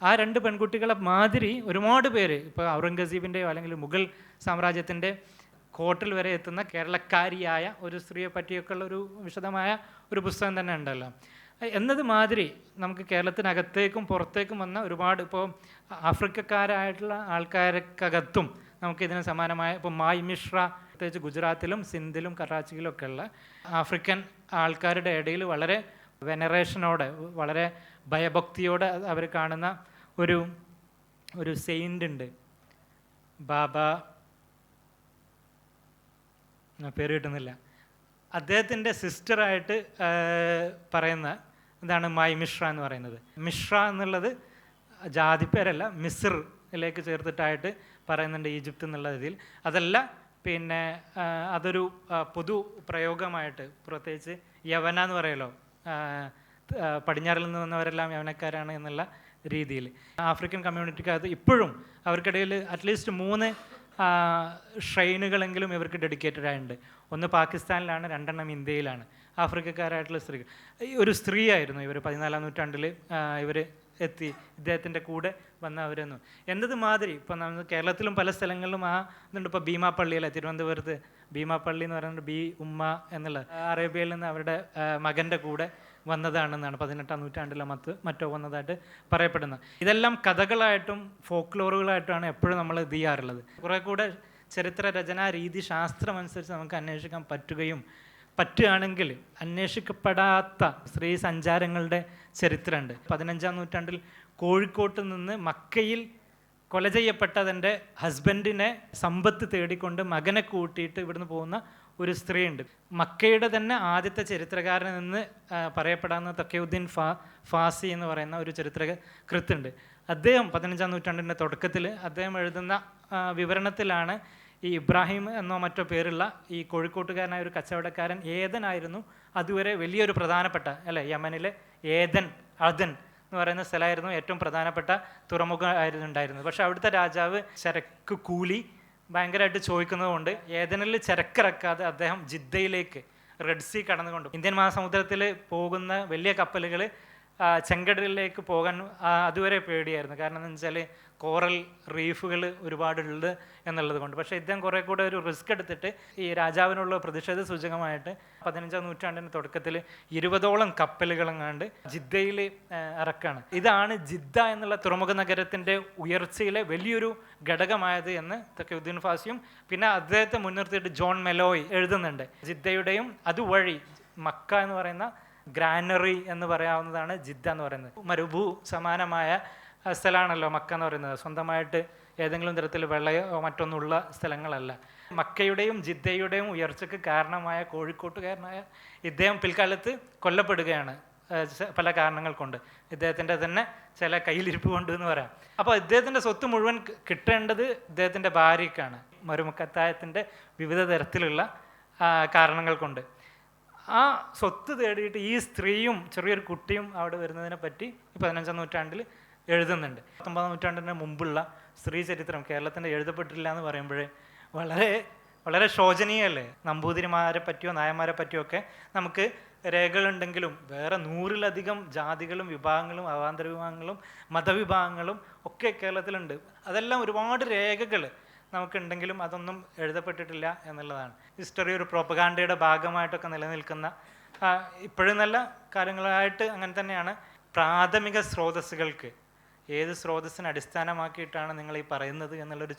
ആ 2 പെൺകുട്ടികളെ മാതിരി ഒരുപാട് പേര് ഇപ്പോൾ ഔറംഗസീബിൻ്റെയോ അല്ലെങ്കിൽ മുഗൾ സാമ്രാജ്യത്തിൻ്റെ കോർട്ടിൽ വരെ എത്തുന്ന കേരളക്കാരിയായ ഒരു സ്ത്രീയെ പറ്റിയൊക്കെ ഉള്ള ഒരു വിശദമായ ഒരു പുസ്തകം തന്നെ ഉണ്ടല്ലോ. എന്നത് മാതിരി നമുക്ക് കേരളത്തിനകത്തേക്കും പുറത്തേക്കും വന്ന ഒരുപാട് ഇപ്പോൾ ആഫ്രിക്കക്കാരായിട്ടുള്ള ആൾക്കാർക്കകത്തും നമുക്കിതിന് സമാനമായ ഇപ്പോൾ മായി മിശ്ര പ്രത്യേകിച്ച് ഗുജറാത്തിലും സിന്ധിലും കറാച്ചിയിലും ഒക്കെ ഉള്ള ആഫ്രിക്കൻ ആൾക്കാരുടെ ഇടയിൽ വളരെ വെനറേഷനോടെ വളരെ ഭയഭക്തിയോടെ അവർ കാണുന്ന ഒരു സെയിൻ്റ് ഉണ്ട്, ബാബ പേര് കിട്ടുന്നില്ല. അദ്ദേഹത്തിൻ്റെ സിസ്റ്ററായിട്ട് പറയുന്ന ഇതാണ് മായി മിശ്ര എന്ന് പറയുന്നത്. മിശ്ര എന്നുള്ളത് ജാതിപ്പേരല്ല, മിസ്റിലേക്ക് ചേർത്തിട്ടായിട്ട് പറയുന്നുണ്ട് ഈജിപ്ത് എന്നുള്ള ഇതിൽ. അതല്ല പിന്നെ അതൊരു പൊതു പ്രയോഗമായിട്ട് പ്രത്യേകിച്ച് യവന എന്ന് പറയുമല്ലോ, പടിഞ്ഞാറിൽ നിന്ന് വന്നവരെല്ലാം യവനക്കാരാണ് എന്നുള്ള രീതിയിൽ ആഫ്രിക്കൻ കമ്മ്യൂണിറ്റിക്കകത്ത് ഇപ്പോഴും അവർക്കിടയിൽ അറ്റ്ലീസ്റ്റ് 3 ഷ്രൈനുകളെങ്കിലും ഇവർക്ക് ഡെഡിക്കേറ്റഡ് ആയിട്ടുണ്ട്. ഒന്ന് പാകിസ്ഥാനിലാണ്, 2 ഇന്ത്യയിലാണ്. ആഫ്രിക്കക്കാരായിട്ടുള്ള സ്ത്രീകൾ. ഒരു സ്ത്രീയായിരുന്നു ഇവർ 14-ാം നൂറ്റാണ്ടിൽ ഇവർ എത്തി ഇദ്ദേഹത്തിൻ്റെ കൂടെ വന്നവരെന്നു എന്നത് മാതിരി. ഇപ്പം നമ്മൾ കേരളത്തിലും പല സ്ഥലങ്ങളിലും ഇതുണ്ട്. ഇപ്പോൾ ഭീമാപ്പള്ളിയല്ലേ, തിരുവനന്തപുരത്ത് ഭീമാപ്പള്ളി എന്ന് പറയുന്നത് ബി ഉമ്മ എന്നുള്ളത് അറേബ്യയിൽ നിന്ന് അവരുടെ മകൻ്റെ കൂടെ വന്നതാണെന്നാണ് 18-ാം നൂറ്റാണ്ടിലെ മറ്റോ വന്നതായിട്ട് പറയപ്പെടുന്നത്. ഇതെല്ലാം കഥകളായിട്ടും ഫോക്ലോറുകളായിട്ടാണ് എപ്പോഴും നമ്മൾ ഇത് ചെയ്യാറുള്ളത്. കുറേ കൂടെ ചരിത്ര രചനാ രീതി ശാസ്ത്രമനുസരിച്ച് നമുക്ക് അന്വേഷിക്കാൻ പറ്റുകയാണെങ്കിൽ അന്വേഷിക്കപ്പെടാത്ത സ്ത്രീ സഞ്ചാരങ്ങളുടെ ചരിത്രമുണ്ട്. 15-ാം നൂറ്റാണ്ടിൽ കോഴിക്കോട്ട് നിന്ന് മക്കയിൽ കൊല ചെയ്യപ്പെട്ട തൻ്റെ ഹസ്ബൻഡിനെ സമ്പത്ത് തേടിക്കൊണ്ട് മകനെ കൂട്ടിയിട്ട് ഇവിടുന്ന് പോകുന്ന ഒരു സ്ത്രീയുണ്ട്. മക്കയുടെ തന്നെ ആദ്യത്തെ ചരിത്രകാരനിൽ നിന്ന് പറയപ്പെടാവുന്ന തഖിയുദ്ദീൻ ഫാസി എന്ന് പറയുന്ന ഒരു ചരിത്രകൃത്തുണ്ട്. അദ്ദേഹം 15-ാം നൂറ്റാണ്ടിൻ്റെ തുടക്കത്തിൽ അദ്ദേഹം എഴുതുന്ന വിവരണത്തിലാണ് ഈ ഇബ്രാഹിം എന്നോ മറ്റോ പേരുള്ള ഈ കോഴിക്കോട്ടുകാരനായ ഒരു കച്ചവടക്കാരൻ ഏദനായിരുന്നു അതുവരെ വലിയൊരു പ്രധാനപ്പെട്ട യമനിലെ അദൻ എന്ന് പറയുന്ന സ്ഥലമായിരുന്നു ഏറ്റവും പ്രധാനപ്പെട്ട തുറമുഖമായിരുന്നു ഉണ്ടായിരുന്നത്. പക്ഷെ അവിടുത്തെ രാജാവ് ചരക്ക് കൂലി ഭയങ്കരമായിട്ട് ചോദിക്കുന്നത് കൊണ്ട് ഏദനിൽ ചരക്കിറക്കാതെ അദ്ദേഹം ജിദ്ദയിലേക്ക് റെഡ് സീ കടന്നുകൊണ്ട് ഇന്ത്യൻ മഹാസമുദ്രത്തിൽ പോകുന്ന വലിയ കപ്പലുകൾ ചെങ്കടലിലേക്ക് പോകാൻ അതുവരെ പേടിയായിരുന്നു. കാരണം എന്ന് വെച്ചാൽ കോറൽ റീഫുകൾ ഒരുപാടുള്ളത് എന്നുള്ളത് കൊണ്ട്. പക്ഷേ ഇദ്ദേഹം കുറേ കൂടെ ഒരു റിസ്ക് എടുത്തിട്ട് ഈ രാജാവിനുള്ള പ്രതിഷേധ സൂചകമായിട്ട് 15-ാം നൂറ്റാണ്ടിൻ്റെ തുടക്കത്തിൽ 20ഓളം കപ്പലുകളെങ്ങാണ്ട് ജിദ്ദയിൽ ഇറക്കാണ്. ഇതാണ് ജിദ്ദ എന്നുള്ള തുറമുഖ നഗരത്തിൻ്റെ ഉയർച്ചയിലെ വലിയൊരു ഘടകമായത് എന്ന് തഖിയുദ്ദീൻ ഫാസിയും പിന്നെ അദ്ദേഹത്തെ മുൻനിർത്തിയിട്ട് ജോൺ മെലോയ് എഴുതുന്നുണ്ട്. ജിദ്ദയുടെയും അതുവഴി മക്ക എന്ന് പറയുന്ന ഗ്രാനറി എന്ന് പറയാവുന്നതാണ് ജിദ്ദ എന്ന് പറയുന്നത്. മരുഭൂ സമാനമായ സ്ഥലമാണല്ലോ മക്ക എന്ന് പറയുന്നത്. സ്വന്തമായിട്ട് ഏതെങ്കിലും തരത്തിൽ വെള്ളയോ മറ്റൊന്നുള്ള സ്ഥലങ്ങളല്ല. മക്കയുടെയും ജിദ്ദയുടെയും ഉയർച്ചയ്ക്ക് കാരണമായ കോഴിക്കോട്ടുകാരനായ ഇദ്ദേഹം പിൽക്കാലത്ത് കൊല്ലപ്പെടുകയാണ് പല കാരണങ്ങൾ കൊണ്ട്. ഇദ്ദേഹത്തിൻ്റെ തന്നെ ചില കയ്യിലിരിപ്പ് കൊണ്ട് എന്ന് പറയാം. അപ്പോൾ ഇദ്ദേഹത്തിൻ്റെ സ്വത്ത് മുഴുവൻ കിട്ടേണ്ടത് ഇദ്ദേഹത്തിൻ്റെ ഭാര്യയ്ക്കാണ്, മരുമക്കത്തായത്തിൻ്റെ വിവിധ തരത്തിലുള്ള കാരണങ്ങൾ കൊണ്ട്. ആ സ്വത്ത് തേടിയിട്ട് ഈ സ്ത്രീയും ചെറിയൊരു കുട്ടിയും അവിടെ വരുന്നതിനെ പറ്റി 15-ാം നൂറ്റാണ്ടിൽ എഴുതുന്നുണ്ട്. 19-ാം നൂറ്റാണ്ടിന് മുമ്പുള്ള സ്ത്രീ ചരിത്രം കേരളത്തിൻ്റെ എഴുതപ്പെട്ടില്ല എന്ന് പറയുമ്പോഴേ വളരെ വളരെ ശോചനീയമല്ലേ. നമ്പൂതിരിമാരെ പറ്റിയോ നായന്മാരെ പറ്റിയോ ഒക്കെ നമുക്ക് രേഖകളുണ്ടെങ്കിലും വേറെ 100-ലധികം ജാതികളും വിഭാഗങ്ങളും അവാന്തര വിഭാഗങ്ങളും മതവിഭാഗങ്ങളും ഒക്കെ കേരളത്തിലുണ്ട്. അതെല്ലാം ഒരുപാട് രേഖകൾ നമുക്കുണ്ടെങ്കിലും അതൊന്നും എഴുതപ്പെട്ടിട്ടില്ല എന്നുള്ളതാണ്. ഹിസ്റ്ററി ഒരു പ്രോപ്പഗാൻഡയുടെ ഭാഗമായിട്ടൊക്കെ നിലനിൽക്കുന്ന ഇപ്പോഴും നല്ല കാര്യങ്ങളായിട്ട് അങ്ങനെ തന്നെയാണ്. പ്രാഥമിക സ്രോതസ്സുകൾക്ക് ഏത് സ്രോതസ്സിനെ അടിസ്ഥാനമാക്കിയിട്ടാണ് നിങ്ങൾ ഈ പറയുന്നത് എന്നുള്ളൊരു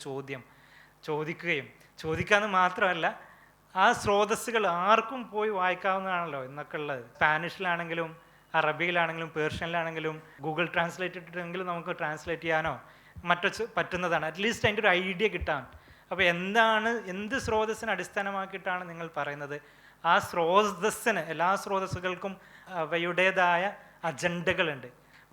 ചോദിക്കാമെന്ന് മാത്രമല്ല ആ സ്രോതസ്സുകൾ ആർക്കും പോയി വായിക്കാവുന്നതാണല്ലോ എന്നൊക്കെ ഉള്ളത്. സ്പാനിഷിലാണെങ്കിലും അറബിയിലാണെങ്കിലും പേർഷ്യനിലാണെങ്കിലും ഗൂഗിൾ ട്രാൻസ്ലേറ്റ് ഇട്ടിട്ടെങ്കിലും നമുക്ക് ട്രാൻസ്ലേറ്റ് ചെയ്യാനോ മറ്റോ പറ്റുന്നതാണ്. അറ്റ്ലീസ്റ്റ് അതിൻ്റെ ഒരു ഐഡിയ കിട്ടാൻ. അപ്പോൾ എന്ത് സ്രോതസ്സിനെ അടിസ്ഥാനമാക്കിയിട്ടാണ് നിങ്ങൾ പറയുന്നത്? ആ സ്രോതസ്സിന് എല്ലാ സ്രോതസ്സുകൾക്കും അവയുടേതായ അജണ്ടകളുണ്ട്.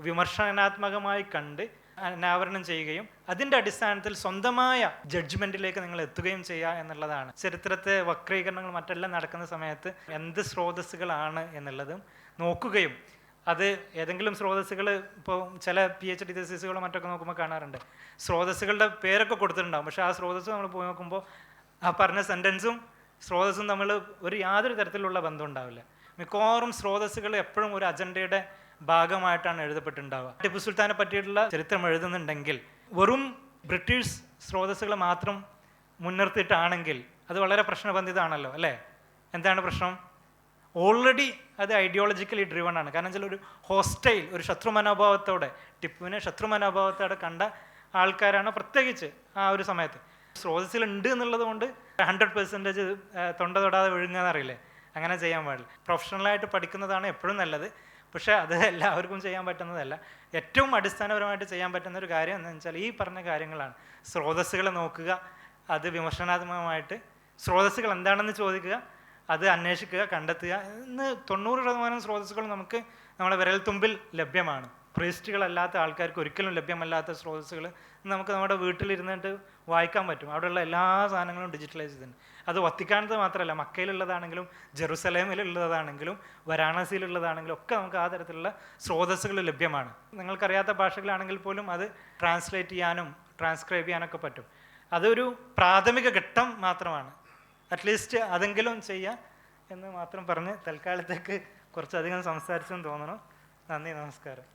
വിമർശനാത്മകമായി കണ്ട് അനാവരണം ചെയ്യുകയും അതിൻ്റെ അടിസ്ഥാനത്തിൽ സ്വന്തമായ ജഡ്ജ്മെൻറ്റിലേക്ക് നിങ്ങൾ എത്തുകയും ചെയ്യുക എന്നുള്ളതാണ്. ചരിത്രത്തെ വക്രീകരണങ്ങൾ മറ്റെല്ലാം നടക്കുന്ന സമയത്ത് എന്ത് സ്രോതസ്സുകളാണ് എന്നുള്ളതും നോക്കുകയും അത് ഏതെങ്കിലും സ്രോതസ്സുകൾ ഇപ്പോൾ ചില PhD തീസിസുകളോ മറ്റൊക്കെ നോക്കുമ്പോൾ കാണാറുണ്ട്, സ്രോതസ്സുകളുടെ പേരൊക്കെ കൊടുത്തിട്ടുണ്ടാകും, പക്ഷേ ആ സ്രോതസ്സ് നമ്മൾ പോയി നോക്കുമ്പോൾ ആ പറഞ്ഞ സെൻറ്റൻസും സ്രോതസ്സും തമ്മിൽ യാതൊരു തരത്തിലുള്ള ബന്ധം ഉണ്ടാവില്ല. മിക്കവാറും സ്രോതസ്സുകൾ എപ്പോഴും ഒരു അജണ്ടയുടെ ഭാഗമായിട്ടാണ് എഴുതപ്പെട്ടിട്ടുണ്ടാവുക. ടിപ്പു സുൽത്താനെ പറ്റിയിട്ടുള്ള ചരിത്രം എഴുതുന്നുണ്ടെങ്കിൽ വെറും ബ്രിട്ടീഷ് സ്രോതസ്സുകൾ മാത്രം മുൻനിർത്തിയിട്ടാണെങ്കിൽ അത് വളരെ പ്രശ്നബന്ധിതമാണല്ലോ, അല്ലേ? എന്താണ് പ്രശ്നം? ഓൾറെഡി അത് ഐഡിയോളജിക്കലി ഡ്രിവൺ ആണ്. കാരണം വെച്ചാൽ ഒരു ഹോസ്റ്റൈൽ, ഒരു ശത്രു മനോഭാവത്തോടെ, ടിപ്പുവിനെ ശത്രു മനോഭാവത്തോടെ കണ്ട ആൾക്കാരാണ് പ്രത്യേകിച്ച് ആ ഒരു സമയത്ത്. സ്രോതസ്സിലുണ്ട് എന്നുള്ളത് കൊണ്ട് 100% തൊണ്ട തൊടാതെ വിഴുങ്ങാന്നറിയില്ലേ, അങ്ങനെ ചെയ്യാൻ പാടില്ല. പ്രൊഫഷണലായിട്ട് പഠിക്കുന്നതാണ് എപ്പോഴും നല്ലത്, പക്ഷേ അത് എല്ലാവർക്കും ചെയ്യാൻ പറ്റുന്നതല്ല. ഏറ്റവും അടിസ്ഥാനപരമായിട്ട് ചെയ്യാൻ പറ്റുന്ന ഒരു കാര്യം എന്ന് വെച്ചാൽ ഈ പറഞ്ഞ കാര്യങ്ങളാണ്. സ്രോതസ്സുകളെ നോക്കുക, അത് വിമർശനാത്മകമായിട്ട് സ്രോതസ്സുകൾ എന്താണെന്ന് ചോദിക്കുക, അത് അന്വേഷിക്കുക, കണ്ടെത്തുക. ഇന്ന് 90% സ്രോതസ്സുകൾ നമുക്ക് നമ്മുടെ വിരൽത്തുമ്പിൽ ലഭ്യമാണ്. പ്രീസ്റ്റുകളല്ലാത്ത ആൾക്കാർക്ക് ഒരിക്കലും ലഭ്യമല്ലാത്ത സ്രോതസ്സുകൾ നമുക്ക് നമ്മുടെ വീട്ടിലിരുന്നിട്ട് വായിക്കാൻ പറ്റും. അവിടെയുള്ള എല്ലാ സാധനങ്ങളും ഡിജിറ്റലൈസ് ചെയ്തിട്ടുണ്ട്. അത് വത്തിക്കാനത്ത് മാത്രമല്ല, മക്കയിലുള്ളതാണെങ്കിലും ജെറുസലേമിലുള്ളതാണെങ്കിലും വാരാണസിയിലുള്ളതാണെങ്കിലും ഒക്കെ നമുക്ക് ആ തരത്തിലുള്ള സ്രോതസ്സുകൾ ലഭ്യമാണ്. നിങ്ങൾക്കറിയാത്ത ഭാഷകളാണെങ്കിൽ പോലും അത് ട്രാൻസ്ലേറ്റ് ചെയ്യാനും ട്രാൻസ്ക്രൈബ് ചെയ്യാനൊക്കെ പറ്റും. അതൊരു പ്രാഥമിക ഘട്ടം മാത്രമാണ്. അറ്റ്ലീസ്റ്റ് അതെങ്കിലും ചെയ്യാം എന്ന് മാത്രം പറഞ്ഞ് തൽക്കാലത്തേക്ക് കുറച്ചധികം സംസാരിച്ചെന്ന് തോന്നണം. നന്ദി, നമസ്കാരം.